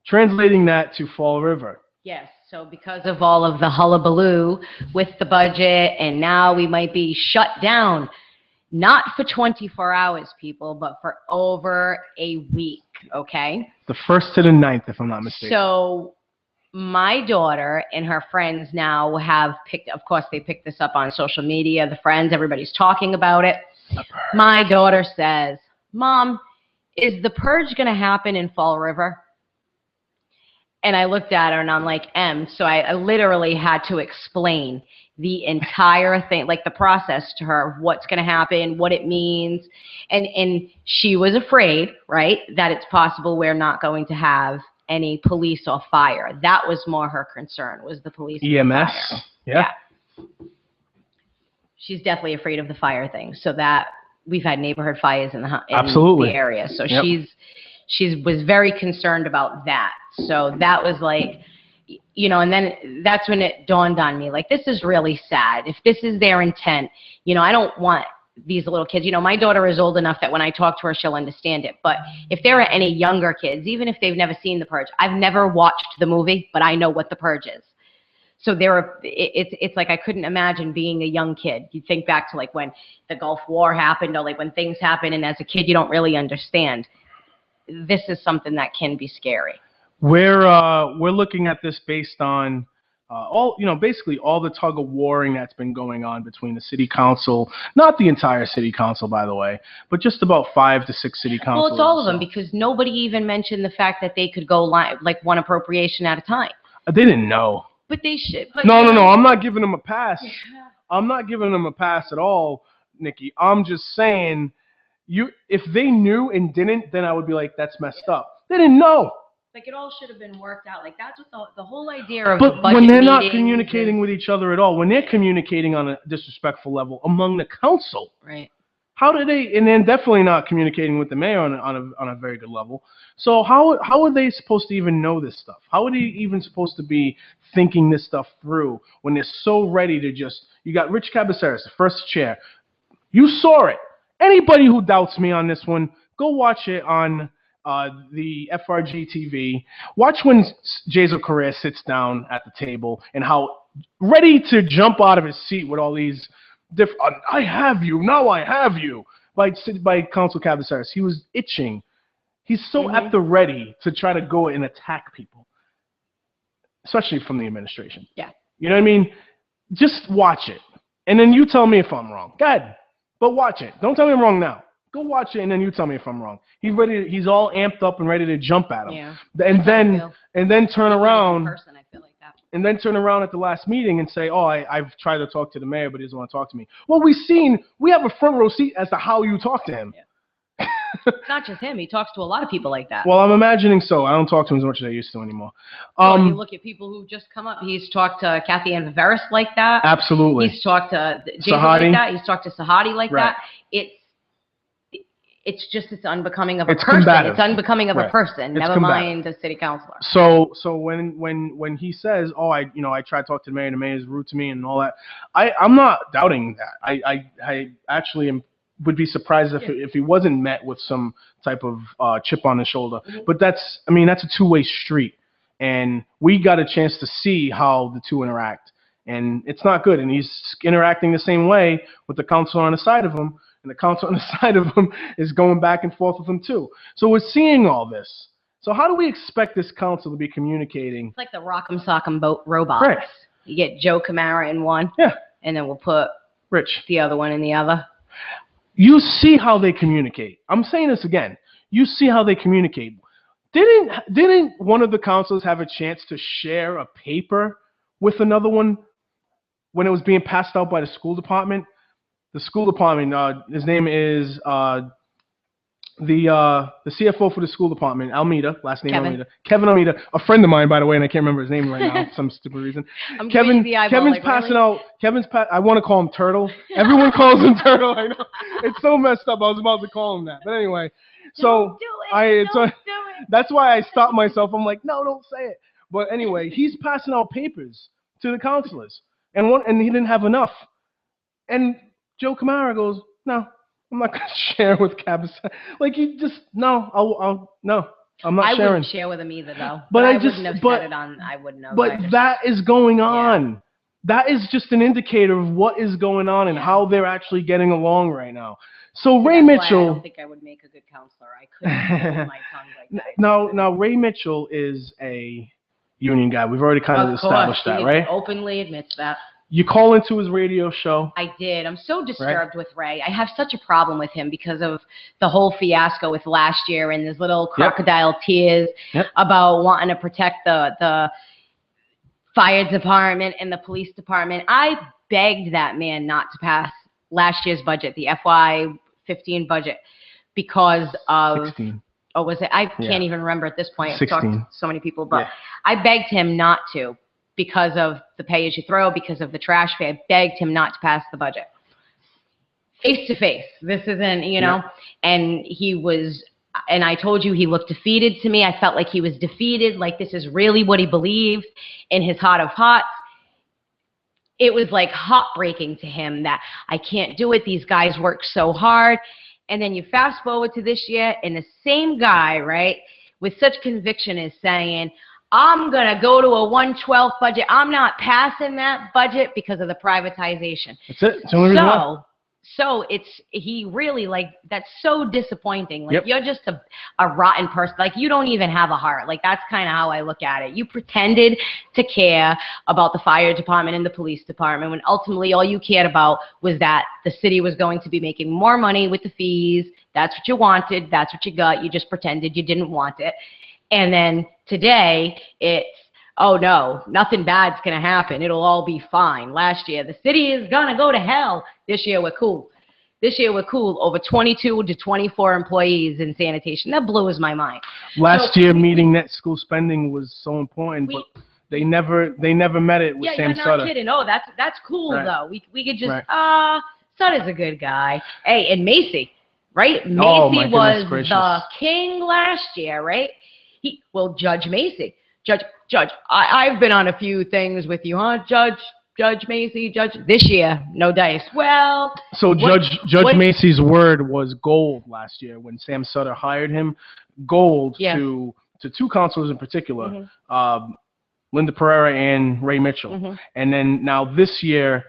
translating that to Fall River. Yes. So because of all of the hullabaloo with the budget, and now we might be shut down, not for 24 hours, people, but for over a week, okay? The 1st to the 9th, if I'm not mistaken. So my daughter and her friends now have picked, of course, they picked this up on social media, the friends, everybody's talking about it. My daughter says, Mom, is the purge going to happen in Fall River? And I looked at her and I'm like, so I literally had to explain the entire thing, like the process to her of what's going to happen, what it means. And she was afraid, right, that it's possible we're not going to have any police or fire. That was more her concern, was the police. EMS. Yeah. She's definitely afraid of the fire thing. So that we've had neighborhood fires in the area. So she was very concerned about that. So that was like, and then that's when it dawned on me, like, this is really sad. If this is their intent, I don't want these little kids. My daughter is old enough that when I talk to her, she'll understand it. But if there are any younger kids, even if they've never seen The Purge, I've never watched the movie, but I know what The Purge is. So it's like I couldn't imagine being a young kid. You think back to like when the Gulf War happened, or like when things happen, and as a kid you don't really understand. This is something that can be scary. We're looking at this based on basically all the tug of warring that's been going on between the city council, not the entire city council, by the way, but just about 5 to 6 city councils. Well, it's all of them, because nobody even mentioned the fact that they could go like one appropriation at a time. They didn't know. But they should. But No. I'm not giving them a pass. I'm not giving them a pass at all, Nikki. I'm just saying, if they knew and didn't, then I would be like, that's messed up. They didn't know. Like, it all should have been worked out. Like, that's what the whole idea of But the budget when they're not meetings communicating with each other at all, when they're communicating on a disrespectful level among the council, right? How do they? And then definitely not communicating with the mayor on a very good level. So how are they supposed to even know this stuff? How are they even supposed to be thinking this stuff through when they're so ready to just? You got Rich Cabaceres, the first chair. You saw it. Anybody who doubts me on this one, go watch it on the FRG TV. Watch when Jason Correa sits down at the table and how ready to jump out of his seat with all these different, I have you, now I have you, by Council Cabaceres. He was itching. He's so at the ready to try to go and attack people, especially from the administration. Yeah. You know what I mean? Just watch it. And then you tell me if I'm wrong. Go ahead. But watch it. Don't tell me I'm wrong now. Go watch it, and then you tell me if I'm wrong. He's ready. He's all amped up and ready to jump at him. Yeah. And then turn around. Person, I feel like that. And then turn around at the last meeting and say, "Oh, I've tried to talk to the mayor, but he doesn't want to talk to me." Well, we have a front row seat as to how you talk to him. Yeah. It's not just him. He talks to a lot of people like that. Well, I'm imagining so. I don't talk to him as much as I used to anymore. You look at people who just come up. He's talked to Kathy Ann Viveris like that. Absolutely. He's talked to Jason like that. He's talked to Sahadi like that. It's unbecoming of a It's person. combative. It's unbecoming of a Right. person. It's Never combative. mind a city councilor. So when he says, oh, I tried to talk to the mayor is rude to me and all that, I'm not doubting that. I actually would be surprised if he wasn't met with some type of chip on his shoulder. But that's a two-way street, and we got a chance to see how the two interact, and it's not good. And he's interacting the same way with the councilor on the side of him. And the council on the side of him is going back and forth with him too. So we're seeing all this. So how do we expect this council to be communicating? It's like the Rock'em Sock'em Boat robots. Right. You get Joe Camara in one. Yeah. And then we'll put Rich, the other one in the other. you see how they communicate. I'm saying this again. You see how they communicate. Didn't one of the councilors have a chance to share a paper with another one when it was being passed out by the school department? The school department, his name is the CFO for the school department, Almeida, last name Kevin. Almeida. Kevin Almeida, a friend of mine, by the way, and I can't remember his name right now for some stupid reason. I'm giving you the eyeball, Kevin's like, passing really? out. I want to call him Turtle. Everyone calls him Turtle. I know. It's so messed up. I was about to call him that, but anyway. So Don't do it. that's why I stopped myself. I'm like, no, don't say it. But anyway, he's passing out papers to the councilors, and he didn't have enough. And Joe Camara goes, no, I'm not going to share with Cabas. Like, you just, no, no, I'm not I sharing. wouldn't share with him either, though. But I wouldn't have said it on. I wouldn't know. But that is going on. That is just an indicator of what is going on and how they're actually getting along right now. So Ray That's why I Mitchell. don't think I would make a good counselor. I couldn't hold my tongue like that. Now Ray Mitchell is a union guy. We've already kind of established that, he right? openly admits that. You call into his radio show. I did. I'm so disturbed with Ray. I have such a problem with him because of the whole fiasco with last year and his little crocodile tears about wanting to protect the fire department and the police department. I begged that man not to pass last year's budget, the FY15 budget, because of 16. Oh, was it? I can't even remember at this point. I've 16. talked to so many people, but I begged him not to because of the pay as you throw, because of the trash fee. I begged him not to pass the budget. Face to face. This isn't, and he was, and I told you he looked defeated to me. I felt like he was defeated, like this is really what he believed in his heart of hearts. It was like heartbreaking to him that I can't do it. These guys work so hard. And then you fast forward to this year, and the same guy, right, with such conviction is saying, I'm going to go to a 1/12 budget. I'm not passing that budget because of the privatization. That's it. It's the only reason why. So he really, like, that's so disappointing. Like, you're just a rotten person. Like, you don't even have a heart. Like, that's kind of how I look at it. You pretended to care about the fire department and the police department when ultimately all you cared about was that the city was going to be making more money with the fees. That's what you wanted. That's what you got. You just pretended you didn't want it. And then today it's, oh no, nothing bad's going to happen. It'll all be fine. Last year, the city is going to go to hell. This year, we're cool. This year, we're cool. Over 22 to 24 employees in sanitation. That blows my mind. Last year, meeting net school spending was so important, but they never met it with Sam you're Sutter. not kidding. Oh, that's cool, though. We could just, Right. Sutter's a good guy. Hey, and Macy, right? Macy Oh, my goodness was gracious. the king last year, right? Judge Macy. Judge, I've been on a few things with you, huh? Judge Macy, this year, no dice. Well. So Judge Macy's word was gold last year when Sam Sutter hired him. Gold to two councilors in particular, Linda Pereira and Ray Mitchell. And then now this year,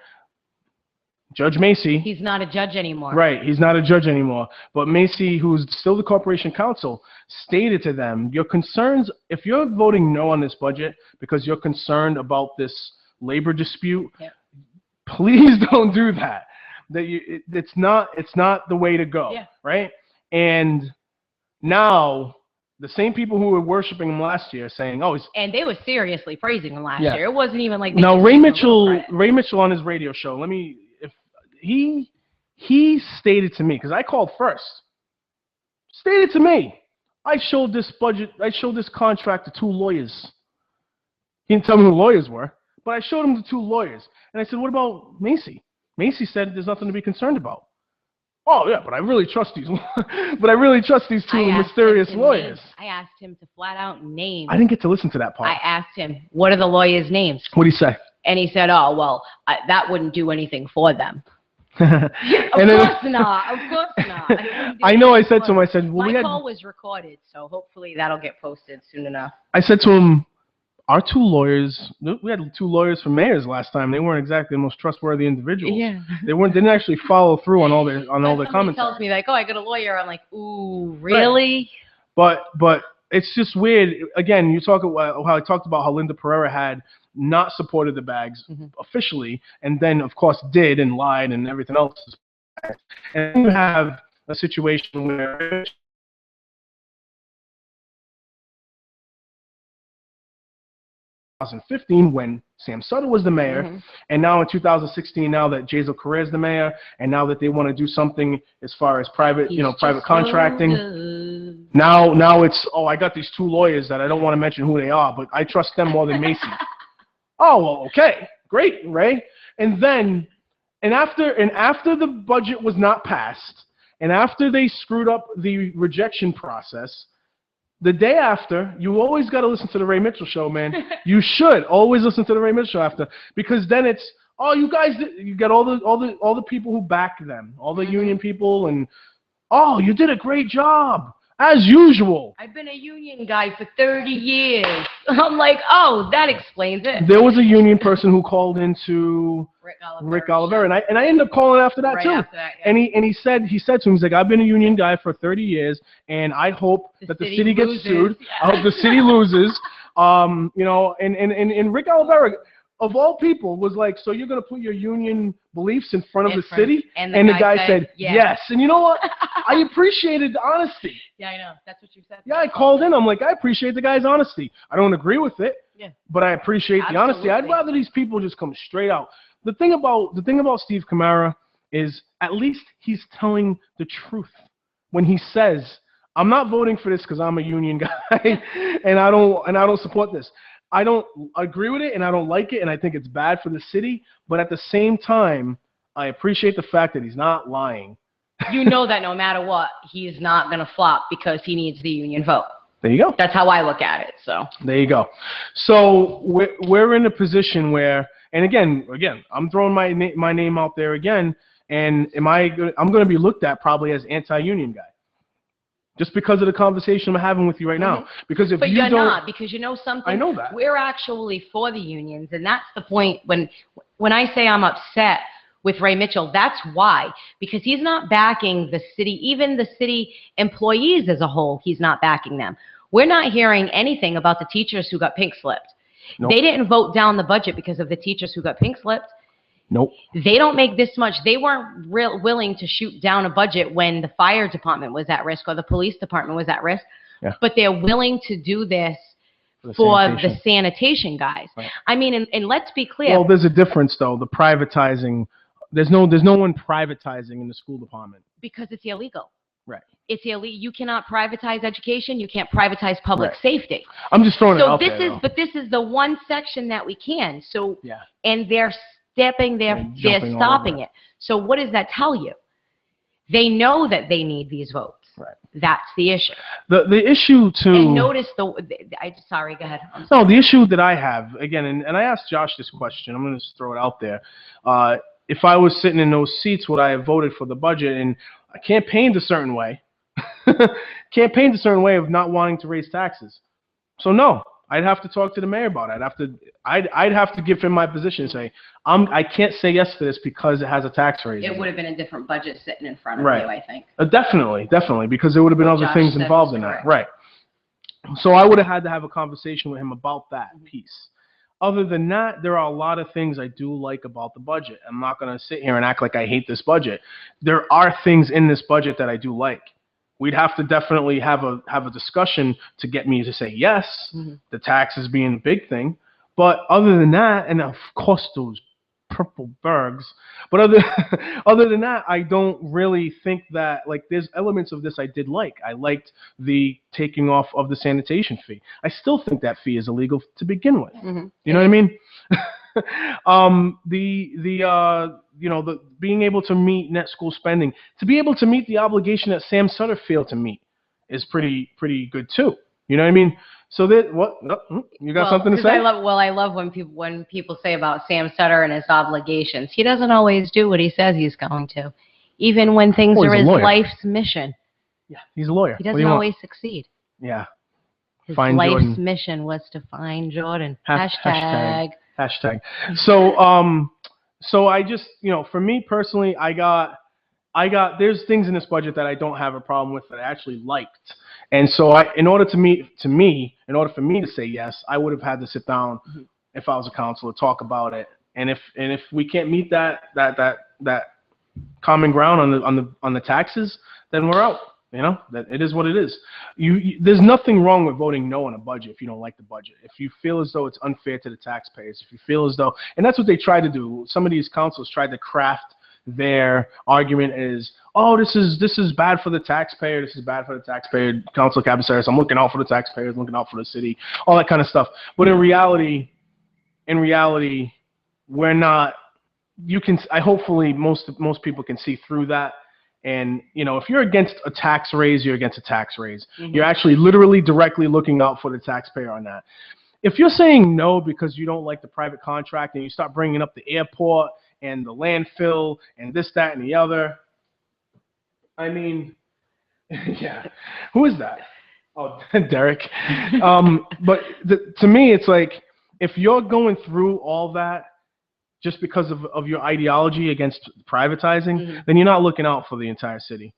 Judge Macy. He's not a judge anymore. Right, he's not a judge anymore. But Macy, who's still the corporation counsel, stated to them, your concerns, if you're voting no on this budget because you're concerned about this labor dispute, please don't do that. It's not the way to go, right? And now the same people who were worshiping him last year saying, oh, and they were seriously praising him last year. It wasn't even like now Ray Mitchell on his radio show. He stated to me, because I called first, stated to me, I showed this contract to two lawyers. He didn't tell me who the lawyers were, but I showed him the two lawyers. And I said, what about Macy? Macy said there's nothing to be concerned about. Oh yeah, but I really trust these. But I really trust these two mysterious lawyers. I asked him to flat out name. I didn't get to listen to that I part. asked him, what are the lawyers' names? What did he say? And he said, oh, well, that wouldn't do anything for them. Of And then- course not. Of course not. It wouldn't do I know. I anything said for to him. I them. said, well, My we had. call was recorded, so hopefully that'll get posted soon enough. I said to him, our two lawyers. We had two lawyers for mayors last time. They weren't exactly the most trustworthy individuals. Yeah. They didn't actually follow through on all their Somebody comments. tells me, like, oh, I got a lawyer. I'm like, ooh, really? But it's just weird. Again, you talk about how I talked about how Linda Pereira had not supported the bags officially, and then of course did and lied and everything else. And you have a situation where 2015 when Sam Sutter was the mayor, and now in 2016, now that Jazel Correa is the mayor, and now that they want to do something as far as private, private contracting. Now it's, oh, I got these two lawyers that I don't want to mention who they are, but I trust them more than Macy. Oh, well, okay, great, Ray. And after the budget was not passed, and after they screwed up the rejection process, the day after, you always got to listen to the Ray Mitchell show, man. You should always listen to the Ray Mitchell show after, because then it's, oh, you guys, you got all the people who back them, all the union people, and oh, you did a great job as usual. I've been a union guy for 30 years. I'm like, oh, that explains it. There was a union person who called into Rick Oliver, and I ended up calling after that right too. after that, yeah. And he said to him, he's like, I've been a union guy for 30 years, and I hope that the city gets loses. sued. Yeah. I hope the city loses. And Rick Oliver, of all people, was like, so you're gonna put your union beliefs in front of the city? And the guy said yeah. yes. And you know what? I appreciated the honesty. Yeah, I know. That's what you said. Yeah, I called in. I'm like, I appreciate the guy's honesty. I don't agree with it, Yeah. but I appreciate the honesty. I'd Absolutely. rather these people just come straight out. The thing about Steve Camara is at least he's telling the truth when he says, I'm not voting for this because I'm a union guy and I don't support this. I don't agree with it and I don't like it and I think it's bad for the city, but at the same time, I appreciate the fact that he's not lying. You know that no matter what, he's not going to flop because he needs the union vote. There you go. That's how I look at it. So There you go. So we're in a position where, and again, I'm throwing my name out there again, and I'm going to be looked at probably as anti-union guy, just because of the conversation I'm having with you right now. Because if But you you're don't, not, because you know something? I know that. We're actually for the unions, and that's the point. When I say I'm upset with Ray Mitchell, that's why. Because he's not backing the city, even the city employees as a whole, he's not backing them. We're not hearing anything about the teachers who got pink slipped. Nope. They didn't vote down the budget because of the teachers who got pink slipped. Nope. They don't make this much. They weren't willing to shoot down a budget when the fire department was at risk or the police department was at risk. Yeah. But they're willing to do this for the sanitation guys. Right. I mean, and let's be clear. Well, there's a difference though. The privatizing, there's no one privatizing in the school department. Because it's illegal. Right. It's illegal. You cannot privatize education. You can't privatize public Right. safety. I'm just throwing it out there. But this is the one section that we can. So, Yeah. and they're stepping there, And they're jumping all stopping over it. So what does that tell you? They know that they need these votes. Right. That's the issue. The issue too. And notice sorry, go ahead. I'm sorry. No, the issue that I have, again, and I asked Josh this question, I'm going to just throw it out there. If I was sitting in those seats, would I have voted for the budget? And I campaigned a certain way. Campaigned a certain way of not wanting to raise taxes. So no, I'd have to talk to the mayor about it. I'd have to give him my position and say, I can't say yes to this because it has a tax raise. It would have been a different budget sitting in front of Right. you, I think. Definitely, because there would have been What other Josh things said involved was in that. correct. Right. So I would have had to have a conversation with him about that piece. Other than that, there are a lot of things I do like about the budget. I'm not going to sit here and act like I hate this budget. There are things in this budget that I do like. We'd have to definitely have a discussion to get me to say yes, the taxes being the big thing. But other than that, and of course those purple bergs, but other than that, I don't really think that, like, there's elements of this I did like. I liked the taking off of the sanitation fee. I still think that fee is illegal to begin with. You know what I mean? being able to meet net school spending, to be able to meet the obligation that Sam Sutter failed to meet is pretty good too. You know what I mean? So that what no, you got something to say? I love when people say about Sam Sutter and his obligations. He doesn't always do what he says he's going to, even when things are his life's mission. Yeah, he's a lawyer. He doesn't always succeed. Yeah. His Find life's Jordan. mission was to find Jordan. Hashtag. So I just, for me personally, I got, there's things in this budget that I don't have a problem with that I actually liked. And so in order for me to say yes, I would have had to sit down if I was a counselor, talk about it. And if we can't meet that common ground on the taxes, then we're out. That it is what it is. There's nothing wrong with voting no on a budget if you don't like the budget. If you feel as though it's unfair to the taxpayers, if you feel as though, and that's what they tried to do. Some of these councils tried to craft their argument as, oh, this is bad for the taxpayer. This is bad for the taxpayer. Councilor Cabeceras, I'm looking out for the taxpayers, looking out for the city, all that kind of stuff. But in reality, we're not. Hopefully most people can see through that. And, if you're against a tax raise, you're against a tax raise. Mm-hmm. You're actually literally directly looking out for the taxpayer on that. If you're saying no because you don't like the private contract and you start bringing up the airport and the landfill and this, that, and the other, I mean, yeah, who is that? Oh, Derek. But to me, it's like, if you're going through all that, just because of your ideology against privatizing, then you're not looking out for the entire city.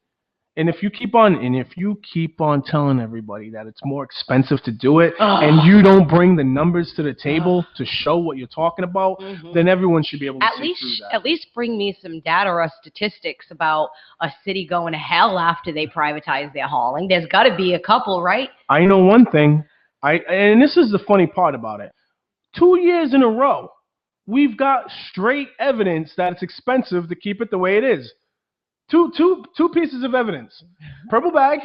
And if you keep on telling everybody that it's more expensive to do it, and you don't bring the numbers to the table to show what you're talking about, then everyone should be able to see through that. At least bring me some data or statistics about a city going to hell after they privatize their hauling. There's got to be a couple, right? I know one thing. And this is the funny part about it. 2 years in a row, we've got straight evidence that it's expensive to keep it the way it is. Two pieces of evidence. Purple bag,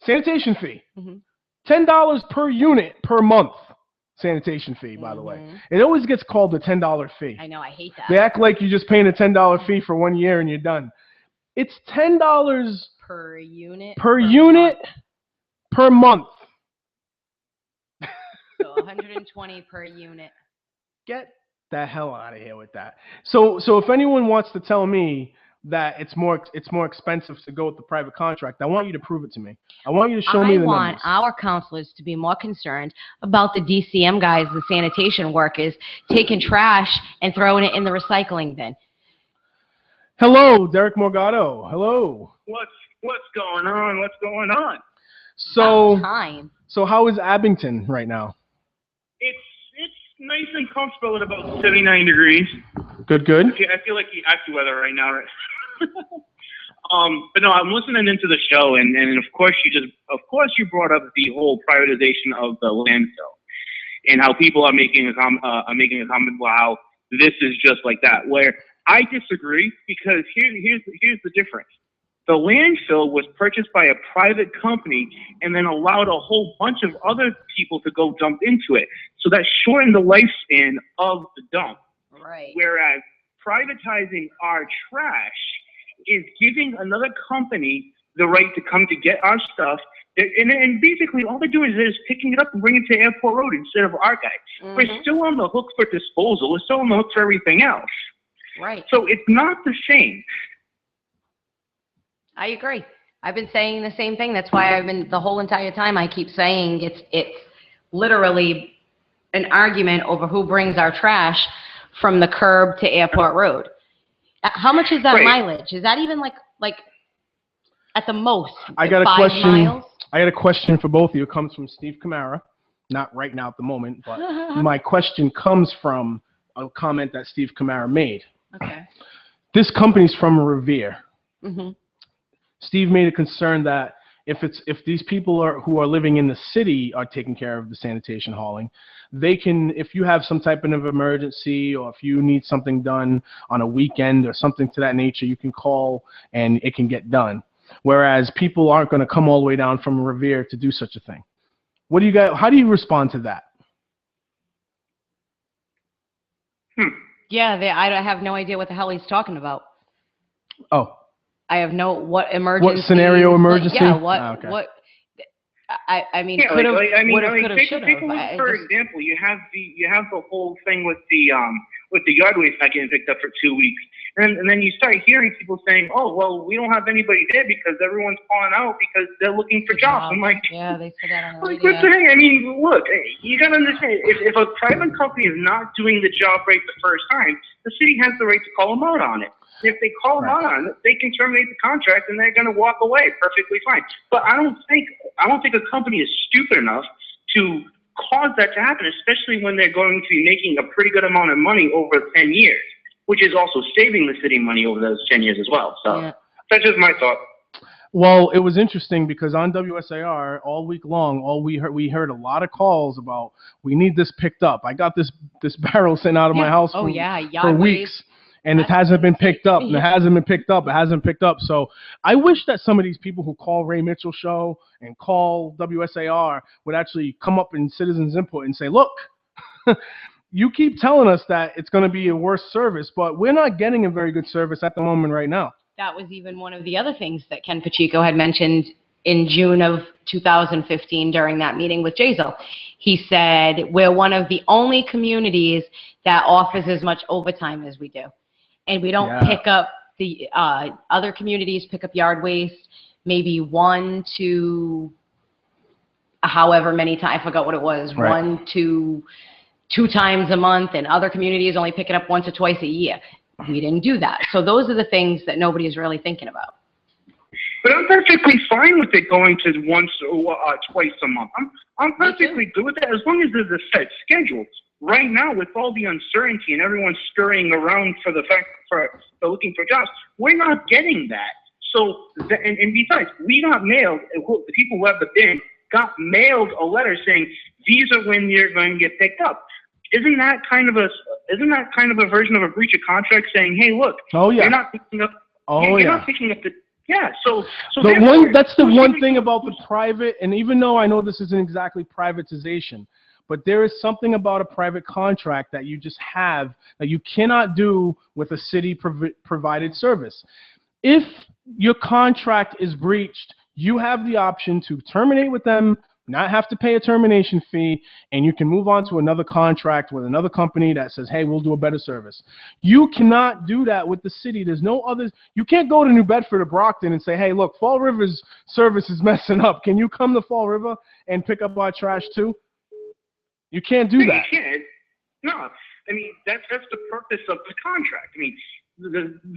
sanitation fee. $10 per unit per month sanitation fee, by the way. It always gets called the $10 fee. I know, I hate that. They act like you're just paying a $10 fee for 1 year and you're done. It's $10 per unit per month. So 120 per unit. Get the hell out of here with that. So if anyone wants to tell me that it's more expensive to go with the private contract, I want you to prove it to me. I want you to show me the numbers. I want our counselors to be more concerned about the DCM guys, the sanitation workers, taking trash and throwing it in the recycling bin. Hello, Derek Morgado. Hello. What's going on? What's going on? So how is Abington right now? It's nice and comfortable at about 79 degrees. Good. I feel like the AccuWeather right now. But no, I'm listening into the show, and of course you brought up the whole privatization of the landfill, and how people are making a comment about how this is just like that. Where I disagree, because here's the difference. The landfill was purchased by a private company and then allowed a whole bunch of other people to go dump into it. So that shortened the lifespan of the dump. Right. Whereas privatizing our trash is giving another company the right to come to get our stuff. And basically all they do is they're just picking it up and bringing it to Airport Road instead of our guys. We're still on the hook for disposal. We're still on the hook for everything else. Right. So it's not the same. I agree. I've been saying the same thing. That's why the whole entire time I keep saying it's literally an argument over who brings our trash from the curb to Airport Road. How much is that mileage? Is that even like at the most 5 miles? I got a question for both of you. It comes from Steve Camara. Not right now at the moment, but my question comes from a comment that Steve Camara made. Okay. This company's from Revere. Mm-hmm. Steve made a concern that if these people who are living in the city are taking care of the sanitation hauling, they can, if you have some type of emergency or if you need something done on a weekend or something to that nature, you can call and it can get done. Whereas people aren't going to come all the way down from Revere to do such a thing. What do you guys? How do you respond to that? Yeah, I have no idea what the hell he's talking about. Oh, I have what emergency. scenario emergency? Yeah, Ah, okay. what, I mean, Yeah, could have, I mean, would have, could have, take, should take a have. look, for example, you have the whole thing with the yard waste not getting picked up for 2 weeks. And then you start hearing people saying, oh, well, we don't have anybody there because everyone's calling out because they're looking for jobs. I'm like, yeah, they said that on the like, radio. what the heck? I mean, look, you got to understand, if a private company is not doing the job right the first time, the city has the right to call them out on it. If they call them out on it, they can terminate the contract and they're going to walk away perfectly fine. But I don't think a company is stupid enough to cause that to happen, especially when they're going to be making a pretty good amount of money over 10 years, which is also saving the city money over those 10 years as well. So Yeah. that's just my thought. Well, it was interesting because on WSAR all week long, we heard a lot of calls about we need this picked up. I got this barrel sent out of my house Oh, for, yeah, for yard weeks. waste. And it hasn't been picked up, and it hasn't been picked up, it hasn't picked up. So I wish that some of these people who call Ray Mitchell Show and call WSAR would actually come up in citizens input and say, look, you keep telling us that it's going to be a worse service, but we're not getting a very good service at the moment right now. That was even one of the other things that Ken Pacheco had mentioned in June of 2015 during that meeting with Jazel. He said, we're one of the only communities that offers as much overtime as we do. And we don't pick up the other communities pick up yard waste maybe 1 to however many times, I forgot what it was, Right. 1 to 2 times a month, and other communities only pick it up once or twice a year. We didn't do that. So those are the things that nobody is really thinking about. But I'm perfectly fine with it going to once or twice a month. I'm perfectly good with that as long as there's a set schedule. Right now, with all the uncertainty and everyone scurrying around for looking for jobs, we're not getting that. So, and besides, we got mailed. The people who have the bin got mailed a letter saying these are when you're going to get picked up. Isn't that kind of a version of a breach of contract saying, hey, look, you're not picking up. You're not picking up the. Yeah, so that's the one thing about the private, and even though I know this isn't exactly privatization, but there is something about a private contract that you just have that you cannot do with a city provided service. If your contract is breached, you have the option to terminate with them, not have to pay a termination fee, and you can move on to another contract with another company that says, hey, we'll do a better service. You cannot do that with the city. There's no others. You can't go to New Bedford or Brockton and say, hey, look, Fall River's service is messing up. Can you come to Fall River and pick up our trash too? You can't do that. You can't. No, I mean, that's the purpose of the contract. I mean,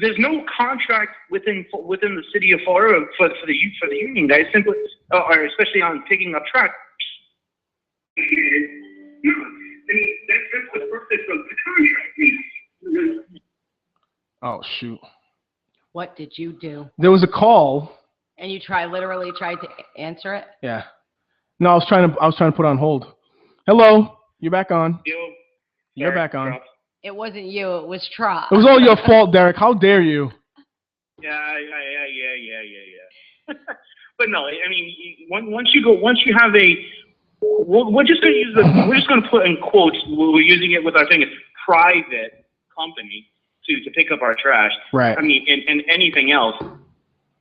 there's no contract within the city of Fall River for the union guys, simply, or especially on picking up trash. No, I mean, that's the purpose of the contract. Oh, shoot. What did you do? There was a call. And you literally tried to answer it? Yeah. No, I was trying to put on hold. Hello, you're back on. You're back on. It wasn't you, it was Trop. It was all your fault, Derek. How dare you? Yeah. But no, I mean, once you have a, we're just going to put in quotes. We're using it with our thing. It's private company to pick up our trash. Right. I mean, and anything else.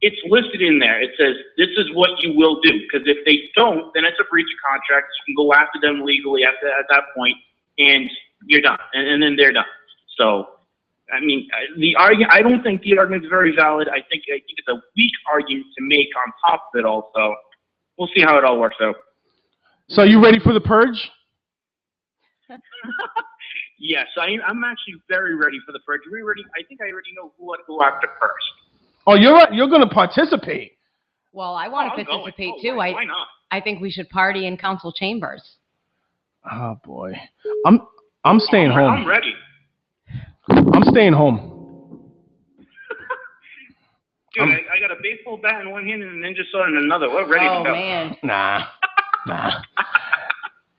It's listed in there. It says, this is what you will do. Because if they don't, then it's a breach of contract. You can go after them legally at that point, and you're done. And then they're done. So, I mean, I don't think the argument is very valid. I think it's a weak argument to make on top of it all. So, we'll see how it all works out. So, are you ready for the purge? Yes, I'm actually very ready for the purge. I think I already know who to go after first. Oh, you're going to participate. Well, I want to participate too. Why not? I think we should party in council chambers. Oh boy, I'm staying home. I'm ready. I'm staying home. Dude, I got a baseball bat in one hand and a ninja sword in another. We're ready to go. Oh man. Nah.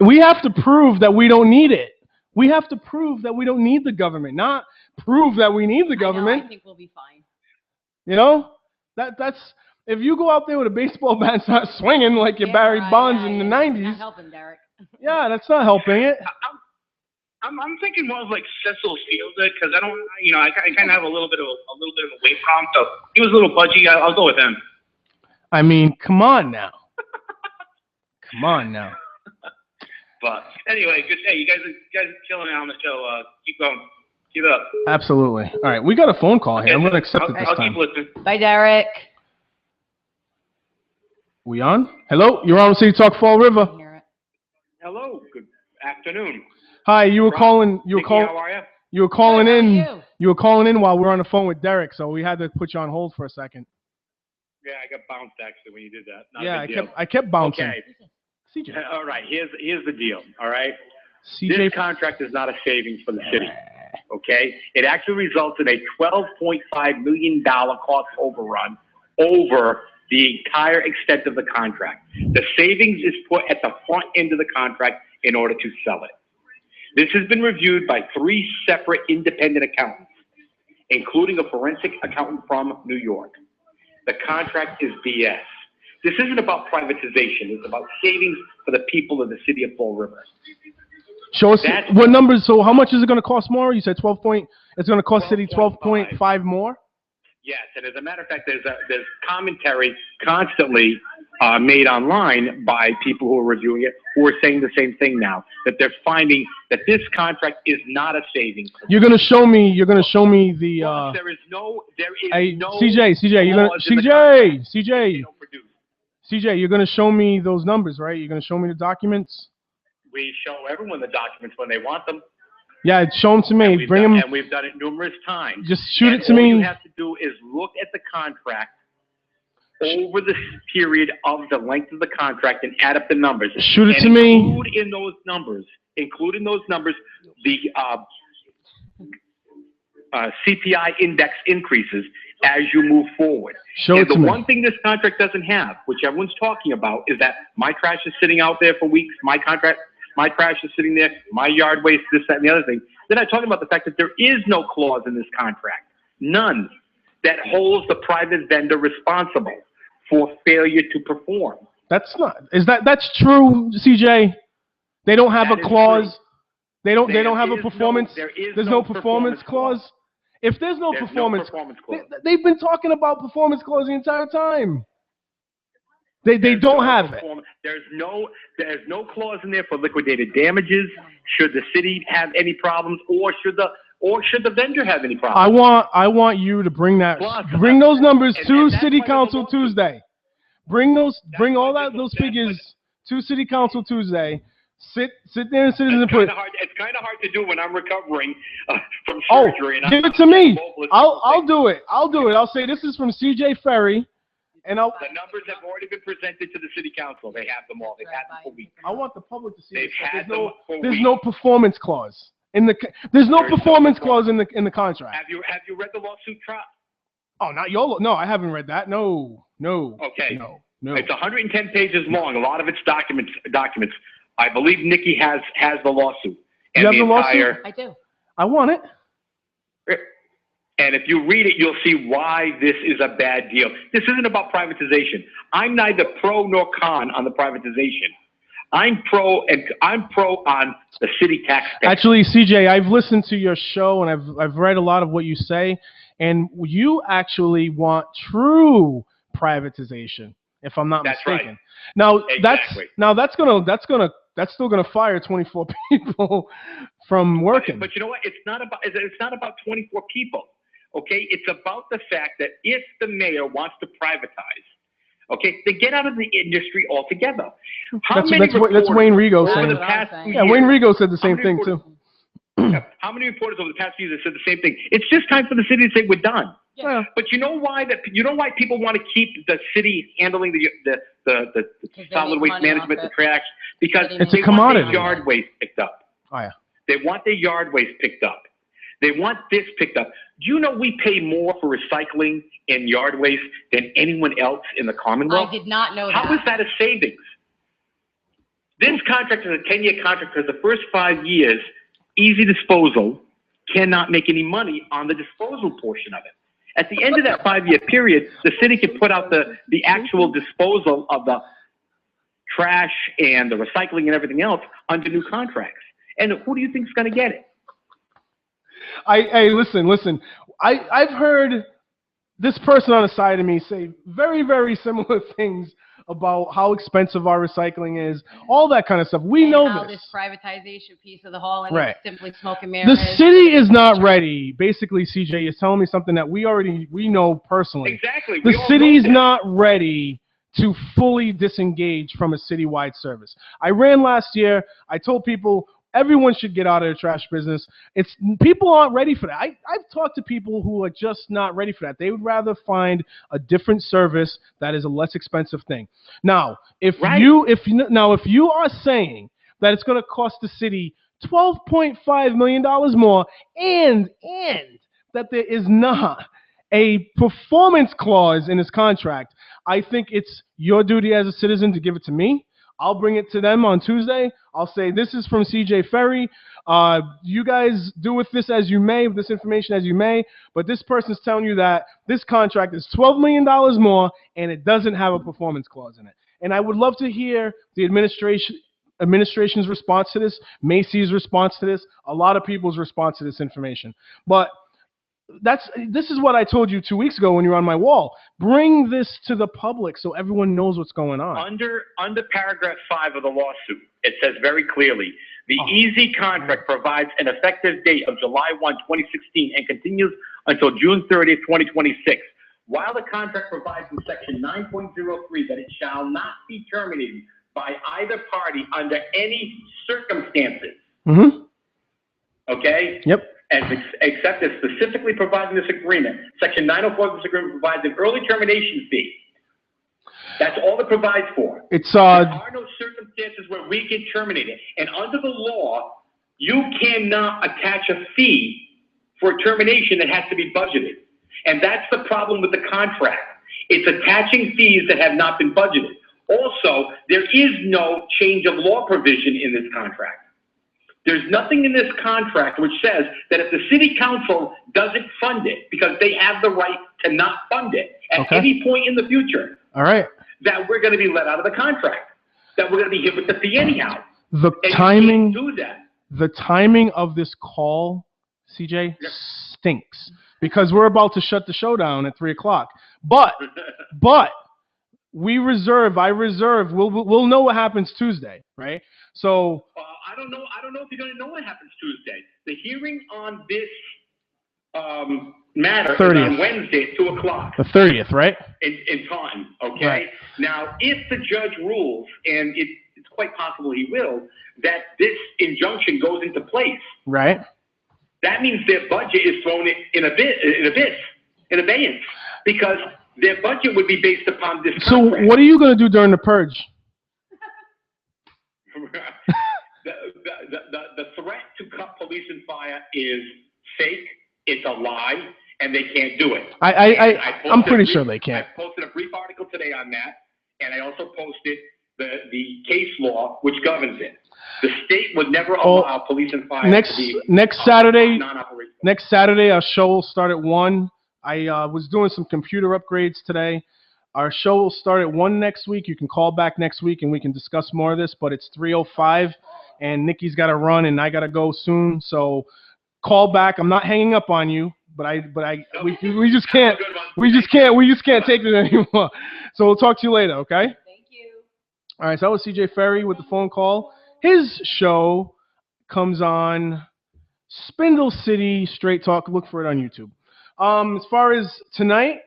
We have to prove that we don't need it. We have to prove that we don't need the government, not prove that we need the government. I think we'll be fine. You know, that's if you go out there with a baseball bat and start swinging like you Barry Bonds in the 90s. Not helping, Derek. Yeah, that's not helping it. I'm thinking more of like Cecil Fielder because I don't, I kind of have a little bit of a weight problem. So he was a little pudgy. I'll go with him. I mean, come on now. Come on now. But anyway, good day. You guys are killing it on the show. Keep going. Keep it up. Absolutely. All right, we got a phone call here. I'm going to accept it this I'll time. keep listening. Bye, Derek. We on? Hello, you're on City Talk Fall River. Hello, good afternoon. Hi, you were Rob, calling. You were Nikki, calling. how are you? You were calling Good, how are in. you? You were calling in while we were on the phone with Derek, so we had to put you on hold for a second. Yeah, I got bounced actually when you did that. Not Yeah, a I big deal. kept bouncing. Okay. CJ. All right. Here's the deal. All right. CJ. This contract is not a savings for the city. Okay. It actually results in a $12.5 million cost overrun over the entire extent of the contract. The savings is put at the front end of the contract in order to sell it. This has been reviewed by 3 separate independent accountants, including a forensic accountant from New York. The contract is BS. This isn't about privatization. It's about savings for the people of the city of Fall River. Show us what numbers. So how much is it going to cost more? You said 12 point. It's going to cost city 12.5 more. Yes, and as a matter of fact, there's commentary constantly made online by people who are reviewing it who are saying the same thing now, that they're finding that this contract is not a savings. You're going to show me. You're going to show me the. There is no. Hey, no CJ, you're going clause to in the contract they CJ, don't produce. CJ, you're going to show me those numbers, right? You're going to show me the documents. We show everyone the documents when they want them. Yeah, show them to me. Bring them. And we've done it numerous times. Just shoot And it to all me. you have to do is look at the contract over the period of the length of the contract and add up the numbers. Shoot it and to me. include in those numbers the CPI index increases as you move forward. Show and it to the me. one thing this contract doesn't have, which everyone's talking about, is that my trash is sitting out there for weeks. My trash is sitting there. My yard waste, this, that, and the other thing. They're not talking about the fact that there is no clause in this contract, none, that holds the private vendor responsible for failure to perform. That's true, CJ? They don't have That a is clause. true. They don't have a performance. There's no performance clause. clause. If there's no There's performance, no performance clause. they've been talking about performance clause the entire time. They There's don't no have it. performance- There's no clause in there for liquidated damages. Should the city have any problems, or should the vendor have any problems? I want you to bring Plus, bring those numbers and to that's City why Council there's a lawsuit. Tuesday. Bring all why those that's figures to City Council Tuesday. Sit there and citizens It's input. It's kind of hard to do when I'm recovering from Oh, surgery. And give I'm it to me. hopeless. I'll do it. I'll say this is from CJ Ferry, and The numbers have already been presented to the city council. They have them all. They've had them for weeks. I want the public to see They've this. had them for There's weeks. no performance clause in the. There's no There's no performance clause performance. in the contract. Have you read the lawsuit, Trot? Oh, not YOLO. No, I haven't read that. No. Okay. No. It's 110 pages long. A lot of it's documents. I believe Nikki has the lawsuit. And You have the lawsuit? I do. I want it. And if you read it, you'll see why this is a bad deal. This isn't about privatization. I'm neither pro nor con on the privatization. I'm pro on the city taxpayer. Actually, CJ, I've listened to your show and I've read a lot of what you say, and you actually want true privatization, if I'm not That's mistaken. right. Now Exactly. that's still gonna fire 24 people from working. But you know what? It's not about 24 people. Okay, it's about the fact that if the mayor wants to privatize, okay, then get out of the industry altogether. That's Wayne Rigo over saying. the past 2 years, Yeah, Wayne Rigo said the same thing reporters- too. How many reporters over the past few years have said the same thing? It's just time for the city to say we're done. Yeah. But you know why people want to keep the city handling the solid make waste money management, off the it. trash, because It's a they want commodity. their yard waste picked up. Oh yeah. They want their yard waste picked up. They want this picked up. Do you know we pay more for recycling and yard waste than anyone else in the Commonwealth? I did not know How is that. that a savings? This contract is a 10-year contract because the first 5 years, Easy Disposal cannot make any money on the disposal portion of it. At the end of that 5-year period, the city can put out the actual disposal of the trash and the recycling and everything else under new contracts. And who do you think is going to get it? Listen. I've heard this person on the side of me say very, very similar things about how expensive our recycling is, all that kind of stuff. We know how this. this privatization piece of the whole, and Right. it's simply smoke and mirrors. The city is not ready. Basically, CJ is telling me something that we know personally. Exactly. The city's not ready to fully disengage from a citywide service. I ran last year. I told people everyone should get out of the trash business. People aren't ready for that. I've talked to people who are just not ready for that. They would rather find a different service that is a less expensive thing. Now, if you are saying that it's going to cost the city $12.5 million more, and that there is not a performance clause in this contract, I think it's your duty as a citizen to give it to me. I'll bring it to them on Tuesday. I'll say, this is from CJ Ferry. You guys do with this as you may, with this information as you may, but this person's telling you that this contract is $12 million more and it doesn't have a performance clause in it. And I would love to hear the administration's response to this, Macy's response to this, a lot of people's response to this information. But this is what I told you 2 weeks ago when you were on my wall. Bring this to the public so everyone knows what's going on. Under paragraph 5 of the lawsuit, it says very clearly, the EZ contract provides an effective date of July 1, 2016 and continues until June 30th, 2026. While the contract provides in section 9.03 that it shall not be terminated by either party under any circumstances. Mm-hmm. Okay? Yep. Except as specifically provided in this agreement. Section 904 of this agreement provides an early termination fee. That's all it provides for. There are no circumstances where we can terminate it. And under the law, you cannot attach a fee for termination that has to be budgeted. And that's the problem with the contract. It's attaching fees that have not been budgeted. Also, there is no change of law provision in this contract. There's nothing in this contract which says that if the city council doesn't fund it, because they have the right to not fund it at any point in the future, all right, that we're going to be let out of the contract, that we're going to be hit with the fee anyhow. The timing of this call, CJ, stinks, because we're about to shut the show down at 3:00. But I reserve. We'll know what happens Tuesday, right? So I don't know if you're going to know what happens Tuesday. The hearing on this matter 30th. Is on Wednesday at 2:00. The 30th, right? In time, okay? Right. Now, if the judge rules, and it's quite possible he will, that this injunction goes into place. Right. That means their budget is thrown in abeyance, because their budget would be based upon this contract. So what are you going to do during the purge? The threat to cut police and fire is fake. It's a lie, and they can't do it. I'm pretty sure they can't. I posted a brief article today on that, and I also posted the case law which governs it. The state would never allow police and fire to be next Saturday. Non-operational. Next Saturday, our show will start at 1. I was doing some computer upgrades today. Our show will start at 1 next week. You can call back next week and we can discuss more of this, but it's 3:05 and Nikki's got to run and I got to go soon. So call back. I'm not hanging up on you, but we just can't take it anymore. So we'll talk to you later, okay? Thank you. All right, so that was CJ Ferry with the phone call. His show comes on Spindle City Straight Talk. Look for it on YouTube. As far as tonight,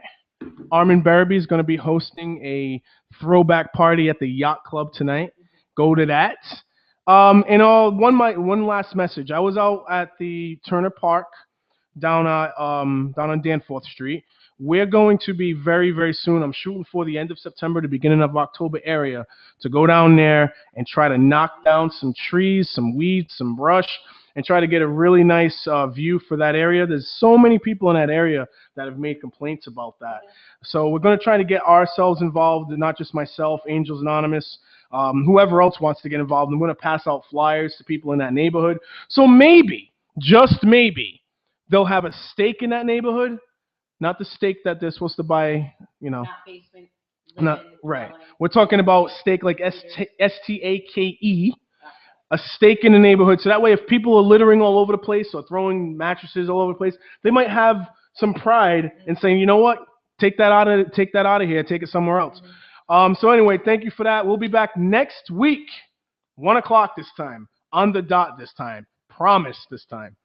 Armin Barabee is going to be hosting a throwback party at the Yacht Club tonight. Go to that. One last message. I was out at the Turner Park down on Danforth Street. We're going to be very, very soon. I'm shooting for the end of September, the beginning of October area to go down there and try to knock down some trees, some weeds, some brush, and try to get a really nice view for that area. There's so many people in that area that have made complaints about that. So we're going to try to get ourselves involved, not just myself, Angels Anonymous, whoever else wants to get involved. I'm going to pass out flyers to people in that neighborhood. So maybe, just maybe, they'll have a stake in that neighborhood. Not the steak that they're supposed to buy, Not basement. Not right. We're talking about steak like S-T-A-K-E. a stake in the neighborhood. So that way, if people are littering all over the place or throwing mattresses all over the place, they might have some pride in saying, you know what, take that out of here, take it somewhere else. So anyway, thank you for that. We'll be back next week, 1 o'clock this time, on the dot this time. Promise this time.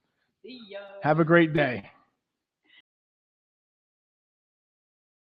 See ya. Have a great day.